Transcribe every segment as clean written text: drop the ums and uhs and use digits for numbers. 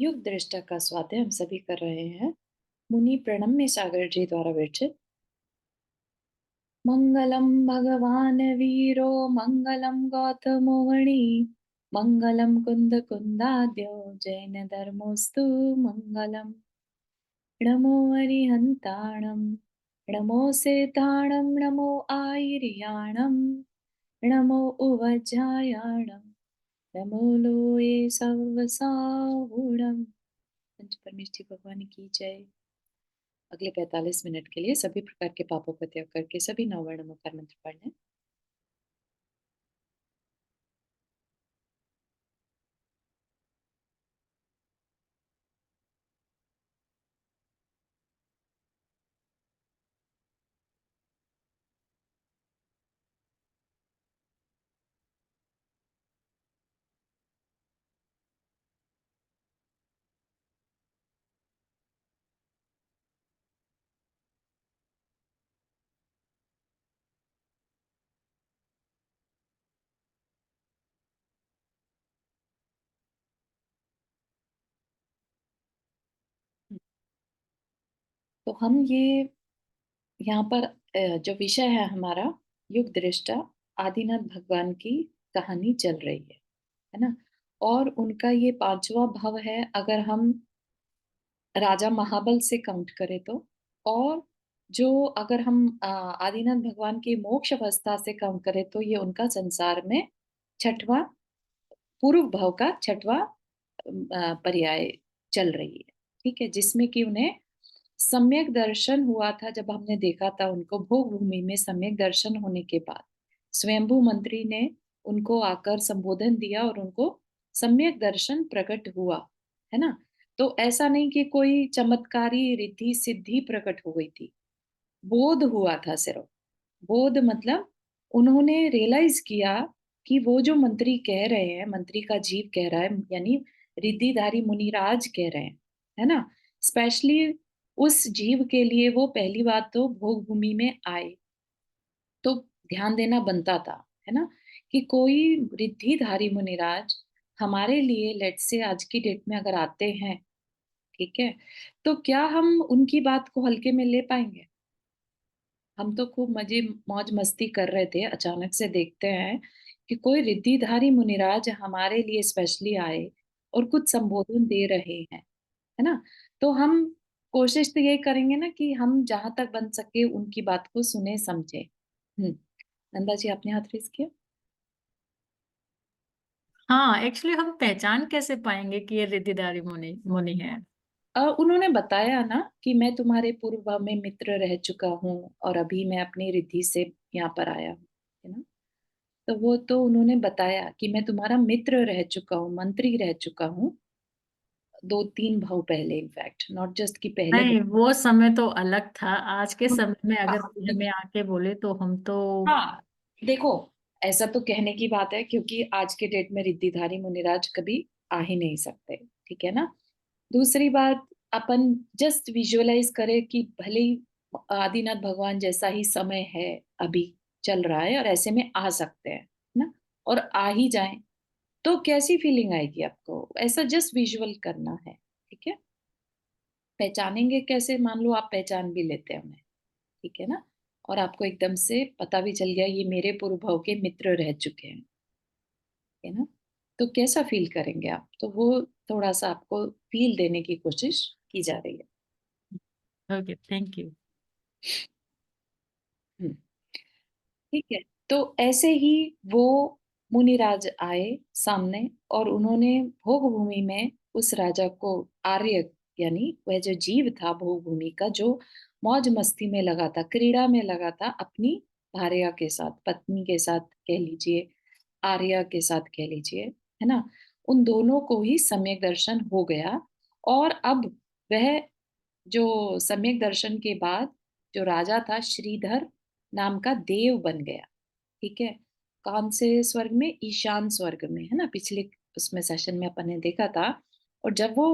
युग दृष्टा का स्वाध्याय हम सभी कर रहे हैं। मुनि प्रणम्य सागर जी द्वारा विरचित। मंगलम भगवान वीरो मंगलम गौतमो मणि मंगलम कुंद कुंदाद्यो जैन धर्मोस्तु मंगलम। नमो अरिहंताणम नमो सेताणम नमो आयर्याणम नमो उवज्जायाणम नमो लोये सर्वसाहुणम। पंच परमेष्ठी भगवान की जय। अगले 45 मिनट के लिए सभी प्रकार के पापों का त्याग करके सभी नववर्ण मकार मंत्र पढ़ने। तो हम ये यहाँ पर जो विषय है हमारा युग दृष्टा आदिनाथ भगवान की कहानी चल रही है ना। और उनका ये पांचवा भव है अगर हम राजा महाबल से काउंट करें तो। और जो अगर हम आदिनाथ भगवान की मोक्ष अवस्था से काउंट करें तो ये उनका संसार में छठवां पूर्व भाव का छठवां पर्याय चल रही है। ठीक है, जिसमें कि उन्हें सम्यक दर्शन हुआ था। जब हमने देखा था उनको भोग भूमि में सम्यक दर्शन होने के बाद स्वयंभू मंत्री ने उनको आकर संबोधन दिया और उनको सम्यक दर्शन प्रकट हुआ, है ना। तो ऐसा नहीं कि कोई चमत्कारी रिद्धि सिद्धि प्रकट हो गई थी, बोध हुआ था सिर्फ। बोध मतलब उन्होंने रियलाइज किया कि वो जो मंत्री कह रहे हैं, मंत्री का जीव कह रहा है, यानी रिद्धिधारी मुनिराज कह रहे हैं, है ना। स्पेशली उस जीव के लिए वो पहली बात तो भोग भूमि में आए तो ध्यान देना बनता था, है ना। कि कोई रिद्धिधारी मुनिराज हमारे लिए लेट से आज की डेट में अगर आते हैं, ठीक है, तो क्या हम उनकी बात को हल्के में ले पाएंगे। हम तो खूब मजे मौज मस्ती कर रहे थे, अचानक से देखते हैं कि कोई रिद्धिधारी मुनिराज हमारे लिए स्पेशली आए और कुछ संबोधन दे रहे हैं, है ना। तो हम कोशिश तो यही करेंगे ना कि हम जहां तक बन सके उनकी बात को सुने समझे। नंदा जी आपने हाथ रेस किया। हाँ, एक्चुअली हम पहचान कैसे पाएंगे कि ये रिद्धिदारी मुनि मुनि है। उन्होंने बताया ना कि मैं तुम्हारे पूर्व भाव में मित्र रह चुका हूँ और अभी मैं अपनी रिद्धि से यहाँ पर आया हूँ, है ना। तो वो तो उन्होंने बताया कि मैं तुम्हारा मित्र रह चुका हूँ, मंत्री रह चुका हूँ, 2-3 भाव पहले, इनफैक्ट नॉट जस्ट कि पहले नहीं, वो समय तो अलग था। आज के समय में अगर हाँ कोई हमें आके बोले तो हम तो। हाँ, देखो, ऐसा तो कहने की बात है क्योंकि आज के डेट में रिद्धिधारी मुनिराज कभी आ ही नहीं सकते, ठीक है ना। दूसरी बात, अपन जस्ट विजुअलाइज करें कि भले ही आदिनाथ भगवान जैसा ही समय है अभी चल रहा है और ऐसे में आ सकते हैं ना, और आ ही जाएं तो कैसी फीलिंग आएगी आपको, ऐसा जस्ट विजुअल करना है, ठीक है। पहचानेंगे कैसे, मान लो आप पहचान भी लेते हैं उन्हें, ठीक है ना, और आपको एकदम से पता भी चल गया ये मेरे पूर्व भाव के मित्र रह चुके हैं, है ना। तो कैसा फील करेंगे आप, तो वो थोड़ा सा आपको फील देने की कोशिश की जा रही है। Okay, thank you. हम्म, ठीक है। तो ऐसे ही वो मुनिराज आए सामने और उन्होंने भोग भूमि में उस राजा को, आर्य यानी वह जो जीव था भोग भूमि का, जो मौज मस्ती में लगा था, क्रीड़ा में लगा था अपनी भार्या के साथ, पत्नी के साथ कह लीजिए, आर्या के साथ कह लीजिए, है ना। उन दोनों को ही सम्यक दर्शन हो गया। और अब वह जो सम्यक दर्शन के बाद जो राजा था श्रीधर नाम का देव बन गया, ठीक है। कौन से स्वर्ग में, ईशान स्वर्ग में, है ना। पिछले उसमें सेशन में अपन ने देखा था। और जब वो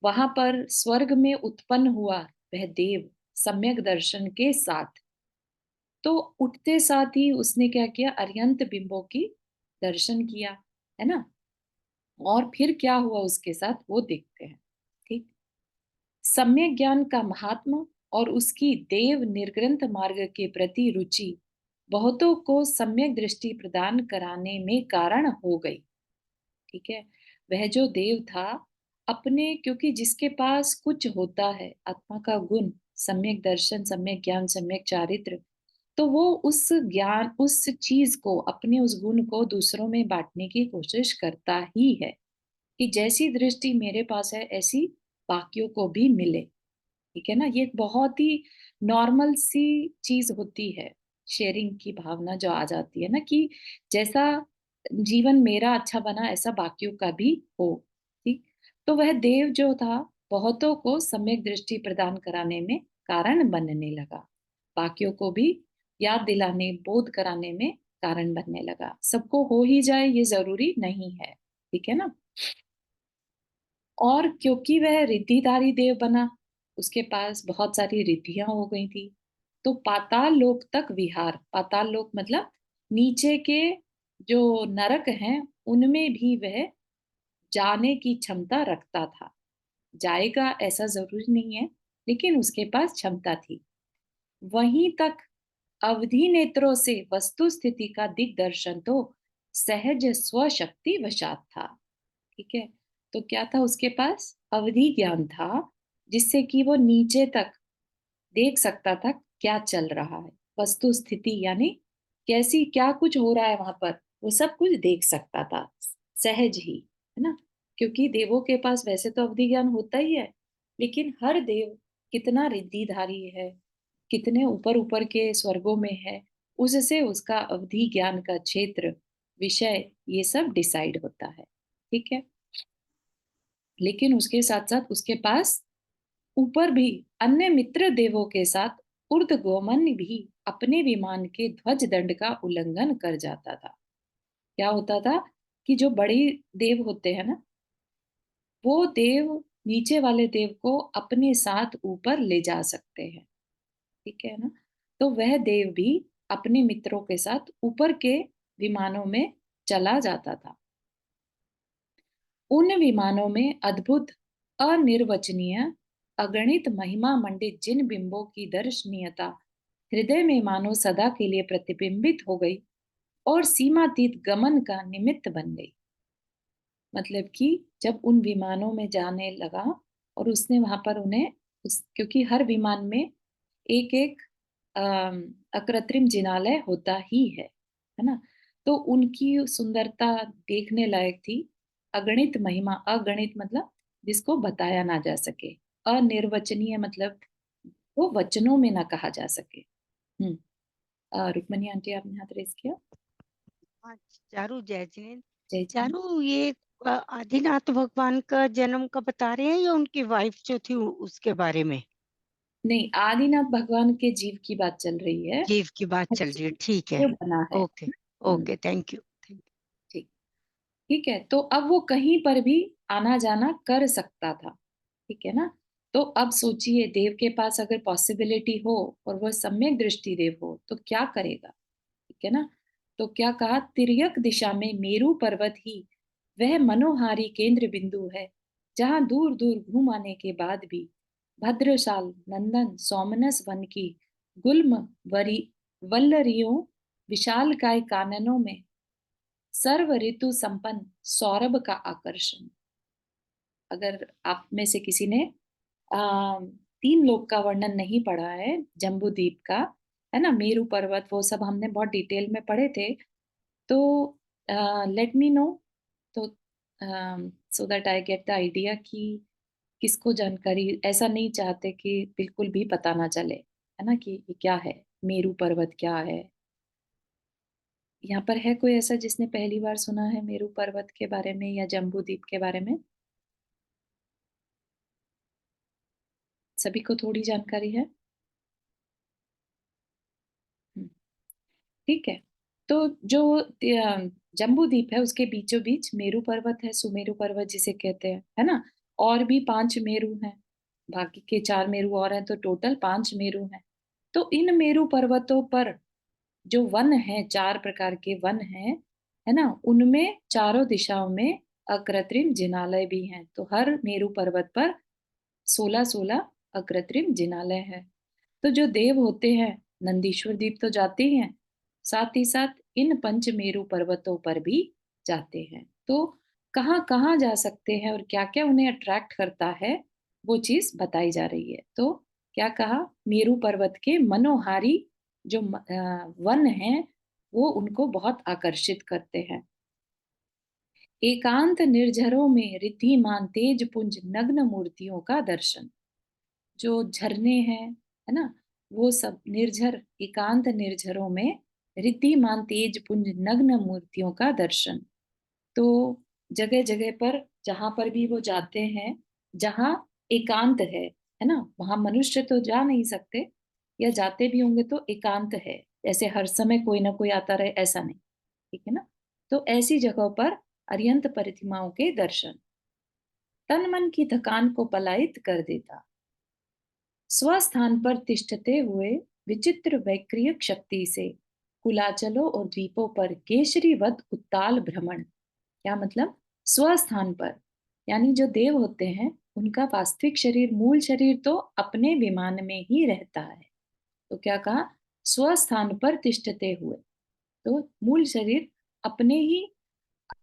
वहां पर स्वर्ग में उत्पन्न हुआ वह देव सम्यक दर्शन के साथ, तो उठते साथ ही उसने क्या किया, अरिहंत बिंबों की दर्शन किया, है ना। और फिर क्या हुआ उसके साथ वो देखते हैं। सम्यक ज्ञान का महात्मा और उसकी देव निर्ग्रंथ मार्ग के प्रति रुचि बहुतों को सम्यक दृष्टि प्रदान कराने में कारण हो गई। ठीक है। वह जो देव था, अपने, क्योंकि जिसके पास कुछ होता है आत्मा का गुण, सम्यक दर्शन, सम्यक ज्ञान, सम्यक चारित्र, तो वो उस ज्ञान, उस चीज को, अपने उस गुण को दूसरों में बांटने की कोशिश करता ही है कि जैसी दृष्टि मेरे पास है ऐसी बाकियों को भी मिले। ठीक है ना। ये एक बहुत ही नॉर्मल सी चीज होती है, शेयरिंग की भावना जो आ जाती है ना, कि जैसा जीवन मेरा अच्छा बना ऐसा बाकियों का भी हो। ठीक। तो वह देव जो था, बहुतों को सम्यक दृष्टि प्रदान कराने में कारण बनने लगा, बाकियों को भी याद दिलाने, बोध कराने में कारण बनने लगा। सबको हो ही जाए ये जरूरी नहीं है। ठीक है ना। और क्योंकि वह रिद्धिधारी देव बना, उसके पास बहुत सारी रिद्धियां हो गई थी, तो पाताल लोक तक विहार, पाताल लोक मतलब नीचे के जो नरक हैं, उनमें भी वह जाने की क्षमता रखता था। जाएगा ऐसा जरूरी नहीं है, लेकिन उसके पास क्षमता थी। वहीं तक अवधि नेत्रों से वस्तु स्थिति का दिग्दर्शन तो सहज स्वशक्ति वशात था। ठीक है। तो क्या था उसके पास? अवधि ज्ञान था, जिससे कि वो नीचे तक देख सकता था क्या चल रहा है, वस्तु स्थिति यानी कैसी, क्या कुछ हो रहा है वहां पर, वो सब कुछ देख सकता था सहज ही, है ना। क्योंकि देवों के पास वैसे तो अवधि ज्ञान होता ही है, लेकिन हर देव कितना रिद्धिधारी है, कितने ऊपर ऊपर के स्वर्गों में है, उससे उसका अवधि ज्ञान का क्षेत्र, विषय, ये सब डिसाइड होता है। ठीक है। लेकिन उसके साथ साथ उसके पास ऊपर भी अन्य मित्र देवों के साथ ऊर्ध्वगमन भी अपने विमान के ध्वज दंड का उल्लंघन कर जाता था। क्या होता था कि जो बड़े देव होते हैं ना, वो देव नीचे वाले देव को अपने साथ ऊपर ले जा सकते हैं। ठीक है ना। तो वह देव भी अपने मित्रों के साथ ऊपर के विमानों में चला जाता था। उन विमानों में अद्भुत, अनिर्वचनीय, अगणित महिमा मंडित जिन बिंबों की दर्शनीयता हृदय में मानो सदा के लिए प्रतिबिंबित हो गई और सीमातीत गमन का निमित्त बन गई। मतलब कि जब उन विमानों में जाने लगा और उसने वहां पर उन्हें क्योंकि हर विमान में एक एक अकृत्रिम जिनालय होता ही है ना। तो उनकी सुंदरता देखने लायक थी। अगणित महिमा, अगणित मतलब जिसको बताया ना जा सके, अनिर्वचनीय मतलब वो वचनों में ना कहा जा सके। रुक्मणी आंटी, आपने हाथ रेस किया। हाँ, चारू जय जिनेन्द्र। जय जी। चारू, ये आदिनाथ भगवान का जन्म का बता रहे हैं या उनकी वाइफ जो थी उसके बारे में? नहीं, आदिनाथ भगवान के जीव की बात चल रही है, जीव की बात चल रही है, ठीक है। जो बना है। ओके। Okay, thank you. ठीक। ठीक है। तो अब वो कहीं पर भी आना जाना कर सकता था। ठीक है ना। तो अब सोचिए, देव के पास अगर पॉसिबिलिटी हो और वह सम्यक दृष्टि देव हो तो क्या करेगा। ठीक है ना। तो क्या कहा, तिर्यक दिशा में मेरु पर्वत ही वह मनोहारी केंद्र बिंदु है, जहां दूर दूर घूम आने के बाद भी भद्रशाल नंदन सोमनस वन की गुल्म वरी वल्लरियों, विशाल काय काननों में सर्व ऋतु संपन्न सौरभ का आकर्षण। अगर आप में से किसी ने आ, तीन लोक का वर्णन नहीं पढ़ा है, जम्बू द्वीप का, है ना, मेरू पर्वत, वो सब हमने बहुत डिटेल में पढ़े थे। तो लेट मी नो, तो so that I get the idea कि किसको जानकारी, ऐसा नहीं चाहते कि बिल्कुल भी पता ना चले, है ना, कि ये क्या है, मेरू पर्वत क्या है। यहाँ पर है कोई ऐसा जिसने पहली बार सुना है मेरू पर्वत के बारे में या जम्बू द्वीप के बारे में? सभी को थोड़ी जानकारी है। हम्म, ठीक है। तो जो जम्बू द्वीप है उसके बीचों बीच मेरू पर्वत है, सुमेरु पर्वत जिसे कहते हैं, है ना। और भी पांच मेरू हैं, बाकी के चार मेरू और हैं, तो टोटल पांच मेरू हैं। तो इन मेरू पर्वतों पर जो वन है, चार प्रकार के वन हैं, है ना, उनमें चारों दिशाओं में अकृत्रिम जिनालय भी हैं। तो हर मेरू पर्वत पर 16-16 अकृत्रिम जिनालय है। तो जो देव होते हैं नंदीश्वर द्वीप तो जाते ही हैं, साथ ही साथ इन पंचमेरु पर्वतों पर भी जाते हैं। तो कहाँ कहाँ जा सकते हैं और क्या क्या उन्हें अट्रैक्ट करता है, वो चीज बताई जा रही है। तो क्या कहा, मेरु पर्वत के मनोहारी जो वन हैं वो उनको बहुत आकर्षित करते हैं। एकांत निर्झरों में रिद्धिमान तेज पुंज नग्न मूर्तियों का दर्शन। जो झरने हैं, है ना, वो सब निर्झर एकांत निर्झरों में रिद्धिमान तेज पुंज नग्न मूर्तियों का दर्शन। तो जगह जगह पर जहां पर भी वो जाते हैं, जहां एकांत है ना, वहां मनुष्य तो जा नहीं सकते, या जाते भी होंगे तो एकांत है, ऐसे हर समय कोई ना कोई आता रहे ऐसा नहीं, ठीक है ना। तो ऐसी जगहों पर अरियंत प्रतिमाओं के दर्शन तन मन की थकान को पलायित कर देता। स्वस्थान पर तिष्ठते हुए विचित्र वैक्रियक शक्ति से कुलाचलों और द्वीपों पर केसरीवत उत्ताल भ्रमण। क्या मतलब, स्वस्थान पर यानी जो देव होते हैं उनका वास्तविक शरीर, मूल शरीर तो अपने विमान में ही रहता है। तो क्या कहा, स्वस्थान पर तिष्ठते हुए, तो मूल शरीर अपने ही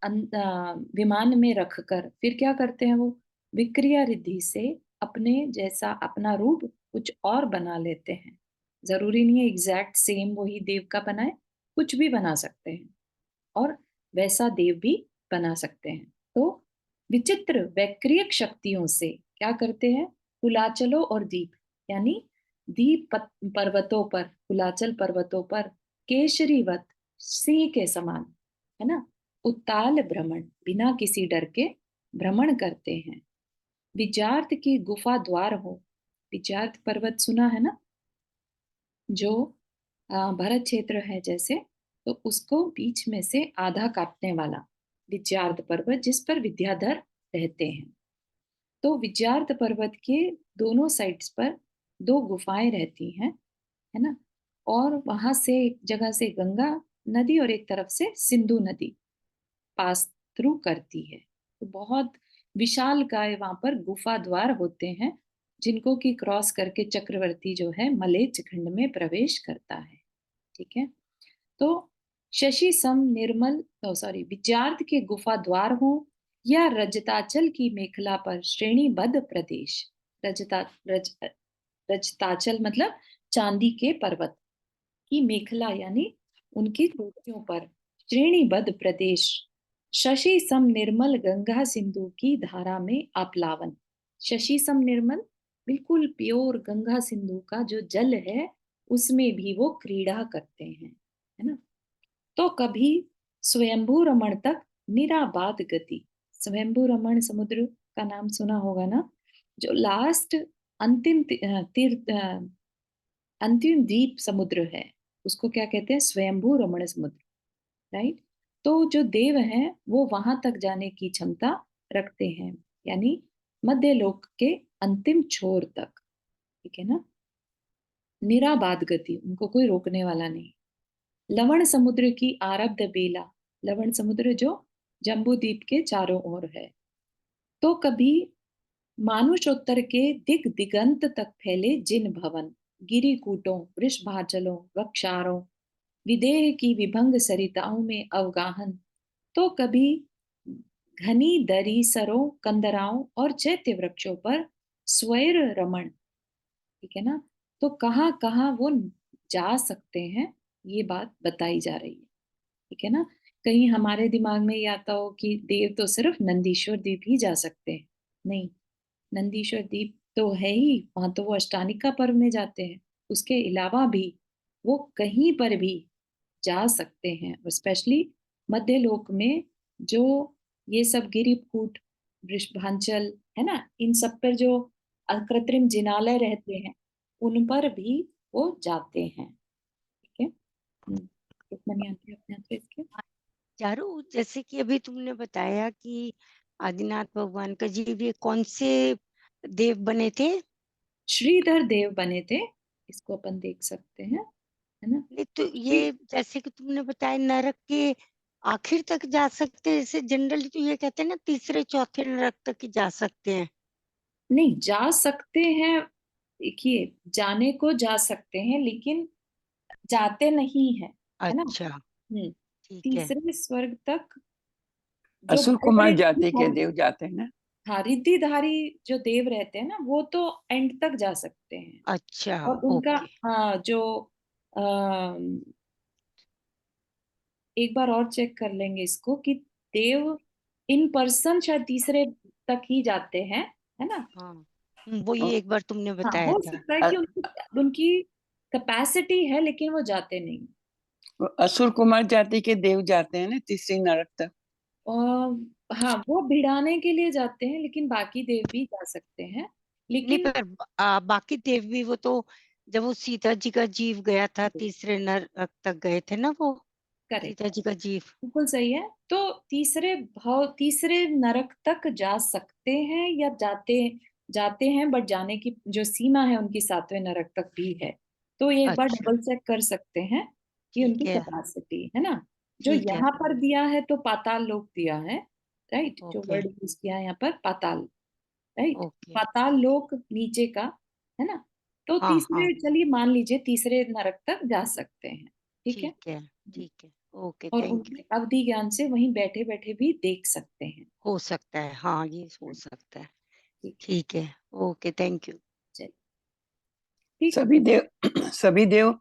विमान में रखकर फिर क्या करते हैं वो, विक्रिया रिद्धि से अपने जैसा अपना रूप कुछ और बना लेते हैं। जरूरी नहीं है एग्जैक्ट सेम वही देव का बनाए, कुछ भी बना सकते हैं और वैसा देव भी बना सकते हैं। तो विचित्र वैक्रियक शक्तियों से क्या करते हैं, कुलाचलों और दीप यानी पर्वतों पर, कुलाचल पर्वतों पर केशरीवत सिंह के समान, है ना, उत्ताल भ्रमण बिना किसी डर के भ्रमण करते हैं। विजार्थ की गुफा द्वार हो, विजार्थ पर्वत सुना है ना, जो भरत क्षेत्र है जैसे, तो उसको बीच में से आधा काटने वाला विद्यार्थ पर्वत, जिस पर विद्याधर रहते हैं। तो विद्यार्थ पर्वत के दोनों साइड्स पर दो गुफाएं रहती हैं, है ना, और वहां से एक जगह से गंगा नदी और एक तरफ से सिंधु नदी पास थ्रू करती है। तो बहुत विशाल काय वहां पर गुफा द्वार होते हैं, जिनको की क्रॉस करके चक्रवर्ती जो है मलेच्छ खंड में प्रवेश करता है। ठीक है। तो शशि सम निर्मल, विद्यार्थ के गुफा द्वार हो या रजताचल की मेखला पर श्रेणीबद्ध प्रदेश। रजता रज रजताचल मतलब चांदी के पर्वत की मेखला यानी उनकी चोटियों पर श्रेणीबद्ध प्रदेश। शशि सम निर्मल गंगा सिंधु की धारा में आप्लावन। शशि सम निर्मल बिल्कुल प्योर गंगा सिंधु का जो जल है उसमें भी वो क्रीड़ा करते हैं, है ना। तो कभी स्वयंभू रमण तक निराबाद गति। स्वयंभू रमण समुद्र का नाम सुना होगा ना, जो लास्ट अंतिम तीर्थ अंतिम द्वीप समुद्र है, उसको क्या कहते हैं, स्वयंभू रमण समुद्र, राइट। तो जो देव हैं वो वहां तक जाने की क्षमता रखते हैं, यानी मध्य लोक के अंतिम छोर तक, ठीक है ना। निराबाद गति, उनको कोई रोकने वाला नहीं। लवण समुद्र की आरब्ध बेला, लवण समुद्र जो जम्बू द्वीप के चारों ओर है। तो कभी मानुषोत्तर के दिग दिगंत तक फैले जिन भवन, गिरिकूटों, वृषभाचलों, वक्षारों, विदेह की विभंग सरिताओं में अवगाहन। तो कभी घनी दरी सरों, कंदराओं और चैत्य वृक्षों पर स्वैर रमण, ठीक है ना। तो कहाँ कहाँ वो जा सकते हैं, ये बात बताई जा रही है, ठीक है ना। कहीं हमारे दिमाग में ये आता हो कि देव तो सिर्फ नंदीश्वर द्वीप ही जा सकते हैं, नहीं। नंदीश्वर द्वीप तो है ही, वहां तो वो अष्टानिका पर्व में जाते हैं, उसके अलावा भी वो कहीं पर भी जा सकते हैं। और स्पेशली मध्य लोक में जो ये सब गिरिकूट, वृषभांचल, है ना, इन सब पर जो अकृत्रिम जिनालय रहते हैं उन पर भी वो जाते हैं, ठीक है। रुक्मणी आंटी अपने हाथ पे इसके। चारू, जैसे कि अभी तुमने बताया कि आदिनाथ भगवान का जीव ये कौन से देव बने थे? श्रीधर देव बने थे, इसको अपन देख सकते हैं, है ना। नहीं तो ये जैसे कि तुमने बताया नरक के आखिर तक जा सकते हैं, जैसे जनरली तो ये कहते हैं ना तीसरे चौथे नरक तक ही जा सकते हैं। नहीं, जा सकते हैं। देखिए, जाने को जा सकते हैं लेकिन जाते नहीं है ना। अच्छा, ठीक है। तीसरे स्वर्ग तक जो असुर बड़े कुमार जाति के बड़े, देव जाते हैं ना। हाँ, रिद्धिधारी जो देव रहते हैं ना, वो तो एंड तक जा सकते हैं। अच्छा, और उनका, ओके। हाँ, जो अम, एक बार और चेक कर लेंगे इसको कि देव इन पर्सन शायद तीसरे तक ही जाते हैं, है ना। हाँ, वो ये एक बार तुमने हाँ, बताया हो था। सकता है अ- कि उनकी उनकी कैपेसिटी है लेकिन वो जाते नहीं। असुर कुमार जाति के देव जाते हैं ना तीसरी नरक तक। और हाँ, वो भिड़ाने के लिए जाते हैं लेकिन बाकी देव भी जा सकते हैं। नहीं, लेकिन पर बाकी देव भी, वो तो जब वो सीता जी का जीव गया था तीसरे नरक तक गए थे ना वो, करेक्ट, सीता जी का जीव। बिल्कुल सही है। तो तीसरे नरक तक जा सकते हैं या जाते जाते हैं, बट जाने की जो सीमा है उनकी सातवें नरक तक भी है। तो ये एक बार अच्छा, डबल चेक कर सकते हैं कि ठीक उनकी है, कैपेसिटी है ना। जो ठीक है। यहाँ पर दिया है तो पाताल लोक दिया है, राइट। जो ओके, वर्ड यूज किया है यहाँ पर पाताल, राइट। ओके। पाताल लोक नीचे का, है ना। तो हाँ, हाँ, तीसरे, चलिए मान लीजिए तीसरे नरक तक जा सकते हैं, ठीक है। ठीक है, ठीक है। ओके, और थैंक यू। उनके अवधि ज्ञान से वहीं बैठे बैठे भी देख सकते हैं। हो सकता है, हाँ, ये हो सकता है। ठीक है, ठीक है, ओके, थैंक यू। चलिए, ठीक है। सभी देव सभी देव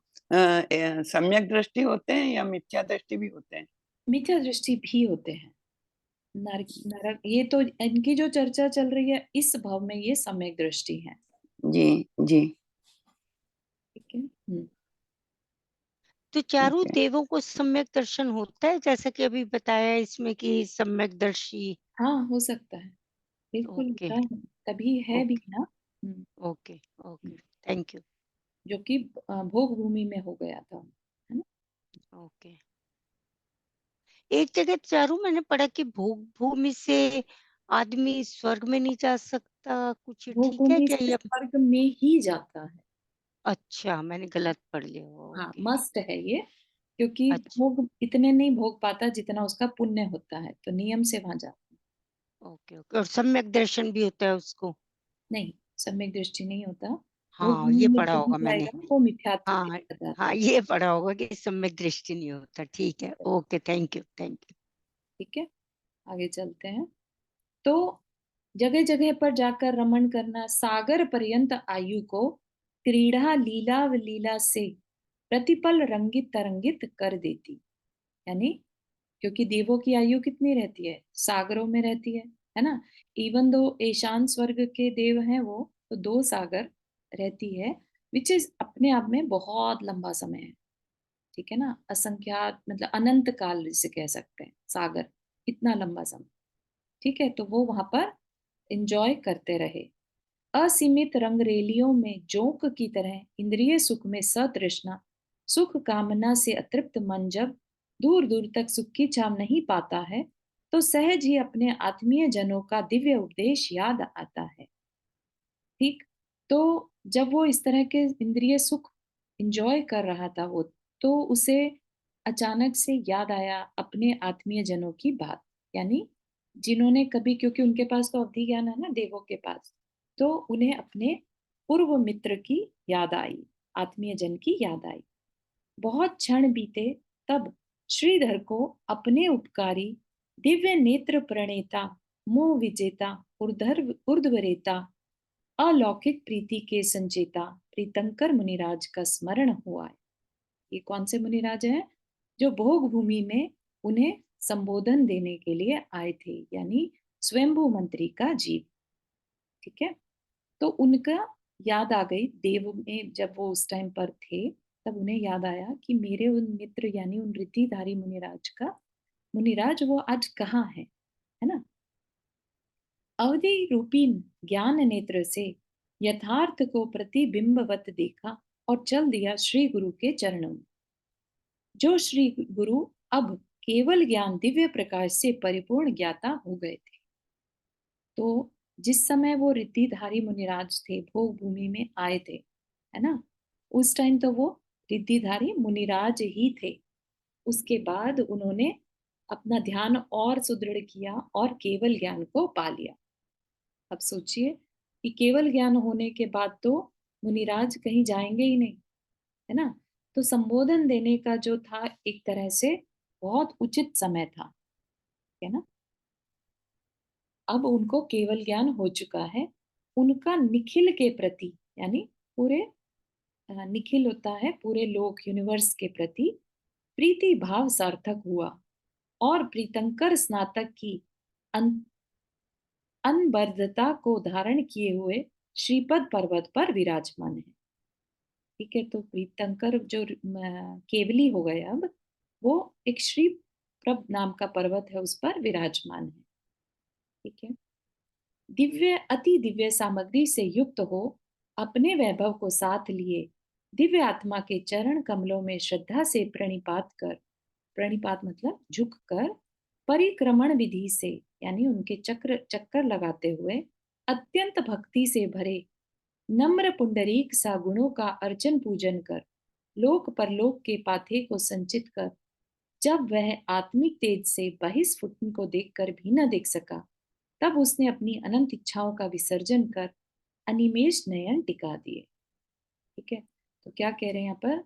सम्यक दृष्टि होते हैं या मिथ्या दृष्टि भी होते हैं? मिथ्या दृष्टि भी होते हैं। नरक नरक, ये तो इनकी जो चर्चा चल रही है इस भाव में ये सम्यक दृष्टि है, जी जी। ठीक है। तो ठीक चारों है। देवों को सम्यक दर्शन होता है, जैसा कि अभी बताया इसमें कि सम्यक दर्शी। हाँ, हो सकता है, बिल्कुल ओके, होता है, तभी है भी ओके, ना। हम्म, ओके, ओके, थैंक यू। जो कि भोग भूमि में हो गया था, है ना। ओके। एक जगह चारू मैंने पढ़ा कि भोग भूमि से आदमी स्वर्ग में नहीं जा सकता, कुछ भोग ठीक है भूमि क्या से ये? स्वर्ग में ही जाता है। अच्छा, मैंने गलत पढ़ लिया। हाँ, ओके, मस्ट है ये, क्योंकि अच्छा, भोग इतने नहीं भोग पाता जितना उसका पुण्य होता है, तो नियम से वहां जाता है। Okay, okay. और सम्यक दर्शन भी होता है उसको? नहीं, सम्यक दृष्टि नहीं होता। भोग हाँ, भूमि ये में पढ़ा जो भी होगा मैंने। जाएगा वो मिथ्यात्व के हाँ, लिए जाता हाँ, है, ये पढ़ा होगा कि सम्यक दृष्टि नहीं होता। ठीक है, okay, thank you, thank you. ठीक है। आगे चलते हैं। तो जगह जगह पर जाकर रमण करना सागर पर्यंत आयु को क्रीड़ा लीला व लीला से प्रतिपल रंगित तरंगित कर देती। यानी, क्योंकि देवों की आयु कितनी रहती है, सागरों में रहती है ना। इवन दो ईशान स्वर्ग के देव हैं वो, तो 2 सागर रहती है, विच इज अपने आप में बहुत लंबा समय है, ठीक है ना। असंख्यात, मतलब अनंत काल जिसे कह सकते हैं, सागर, इतना लंबा समय, ठीक है। तो वो वहां पर एंजॉय करते रहे। असीमित रंगरेलियों में जोंक की तरह इंद्रिय सुख में सतृष्णा, सुख कामना से अतृप्त मन जब दूर दूर तक सुख की छाव नहीं पाता है, तो सहज ही अपने आत्मीय जनों का दिव्य उपदेश याद आता है, ठीक। तो जब वो इस तरह के इंद्रिय सुख इंजॉय कर रहा था वो, तो उसे अचानक से याद आया अपने आत्मीय जनों की बात। यानी जिन्होंने कभी, क्योंकि उनके पास तो अवधि ज्ञान है ना देवों के पास, तो उन्हें अपने पूर्व मित्र की याद आई, आत्मीय जन की याद आई। बहुत क्षण बीते, तब श्रीधर को अपने उपकारी दिव्य नेत्र प्रणेता, मोह विजेता, ऊर्ध्वरेता, अलौकिक प्रीति के संचेता प्रीतंकर मुनिराज का स्मरण हुआ है। ये कौन से मुनिराज हैं? जो भोग भूमि में उन्हें संबोधन देने के लिए आए थे, यानी स्वयंभू मंत्री का जीव, ठीक है। तो उनका याद आ गई देव में, जब वो उस टाइम पर थे, तब उन्हें याद आया कि मेरे उन मित्र यानी उन रिद्धिधारी मुनिराज वो आज कहाँ है ना। अवधि रूपी ज्ञान नेत्र से यथार्थ को प्रतिबिंबवत देखा और चल दिया श्री गुरु के चरणों में। जो श्री गुरु अब केवल ज्ञान दिव्य प्रकाश से परिपूर्ण ज्ञाता हो गए थे। तो जिस समय वो रिद्धिधारी मुनिराज थे, भोग भूमि में आए थे, है ना, उस टाइम तो वो रिद्धिधारी मुनिराज ही थे। उसके बाद उन्होंने अपना ध्यान और सुदृढ़ किया और केवल ज्ञान को पा लिया। अब सोचिए कि केवल ज्ञान होने के बाद तो मुनिराज कहीं जाएंगे ही नहीं, है ना। तो संबोधन देने का जो था एक तरह से बहुत उचित समय था, है ना। अब उनको केवल ज्ञान हो चुका है, उनका निखिल के प्रति, यानी पूरे निखिल होता है पूरे लोक यूनिवर्स के प्रति, प्रीति भाव सार्थक हुआ और प्रीतंकर स्नातक की अनबद्धता को धारण किए हुए श्रीपद पर्वत पर विराजमान है। ठीक है, तो प्रीतंकर जो केवली हो गए, अब वो एक श्री प्रभ नाम का पर्वत है, उस पर विराजमान है। ठीक है, दिव्य अति दिव्य सामग्री से युक्त हो, अपने वैभव को साथ लिए दिव्य आत्मा के चरण कमलों में श्रद्धा से प्रणिपात कर, प्रणिपात मतलब झुक कर, परिक्रमण विधि से यानी उनके चक्कर लगाते हुए अत्यंत भक्ति से भरे नम्र पुंडरीक सा गुणों का अर्चन पूजन कर, लोक परलोक के पाथे को संचित कर, जब वह आत्मिक तेज से बहिस्फुटन को देखकर भी न देख सका, तब उसने अपनी अनंत इच्छाओं का विसर्जन कर अनिमेष नयन टिका दिए। ठीक है, तो क्या कह रहे हैं यहाँ पर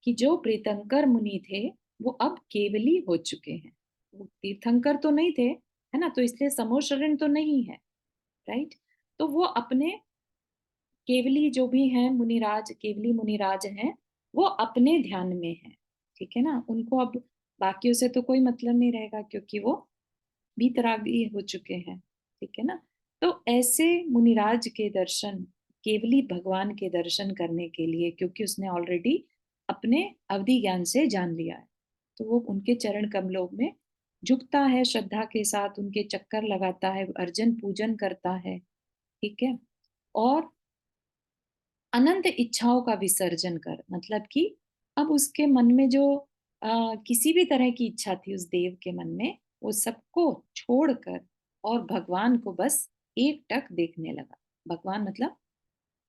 कि जो प्रीतंकर मुनि थे वो अब केवली हो चुके हैं। वो तीर्थंकर तो नहीं थे, है ना, तो इसलिए समोशरण तो नहीं है, राइट। तो वो अपने केवली जो भी हैं मुनिराज, केवली मुनिराज हैं, वो अपने ध्यान में हैं। ठीक है ना, उनको अब बाकियों से तो कोई मतलब नहीं रहेगा क्योंकि वो बीतरागी हो चुके हैं। ठीक है ना, तो ऐसे मुनिराज के दर्शन, केवली भगवान के दर्शन करने के लिए, क्योंकि उसने ऑलरेडी अपने अवधि ज्ञान से जान लिया है, तो वो उनके चरण कमलों में झुकता है, श्रद्धा के साथ उनके चक्कर लगाता है, अर्जन पूजन करता है। ठीक है, और अनंत इच्छाओं का विसर्जन कर, मतलब कि अब उसके मन में जो किसी भी तरह की इच्छा थी उस देव के मन में, वो सबको छोड़कर और भगवान को बस एक टक देखने लगा। भगवान मतलब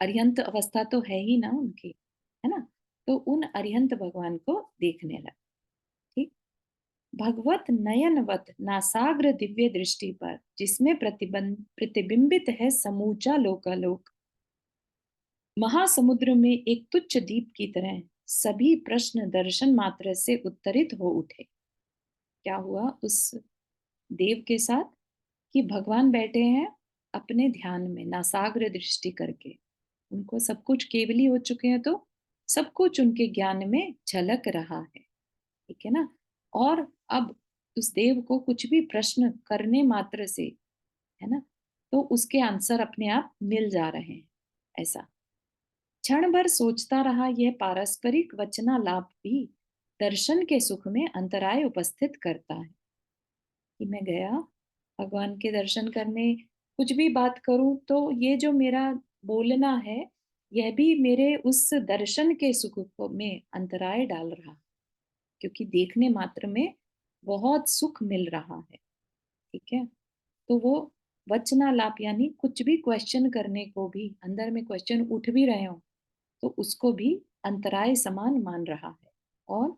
अरिहंत अवस्था तो है ही ना उनकी, है ना, तो उन अरिहंत भगवान को देखने लगा। ठीक, भगवत नयनवत नासाग्र दिव्य दृष्टि पर, जिसमें प्रतिबिंबित है समूचा लोकालोक, महासमुद्र में एक तुच्छ द्वीप की तरह सभी प्रश्न दर्शन मात्र से उत्तरित हो उठे। क्या हुआ उस देव के साथ कि भगवान बैठे हैं अपने ध्यान में नासाग्र दृष्टि करके, उनको सब कुछ केवली हो चुके हैं, तो सब कुछ उनके ज्ञान में झलक रहा है। ठीक है ना, और अब उस देव को कुछ भी प्रश्न करने मात्र से, है ना, तो उसके आंसर अपने आप मिल जा रहे हैं। ऐसा क्षण भर सोचता रहा, यह पारस्परिक वचनालाप भी दर्शन के सुख में अंतराय उपस्थित करता है। कि मैं गया भगवान के दर्शन करने, कुछ भी बात करूं तो ये जो मेरा बोलना है, यह भी मेरे उस दर्शन के सुख को में अंतराय डाल रहा, क्योंकि देखने मात्र में बहुत सुख मिल रहा है। ठीक है, तो वो वचनालाप यानी कुछ भी क्वेश्चन करने को भी, अंदर में क्वेश्चन उठ भी रहे हो तो उसको भी अंतराय समान मान रहा है, और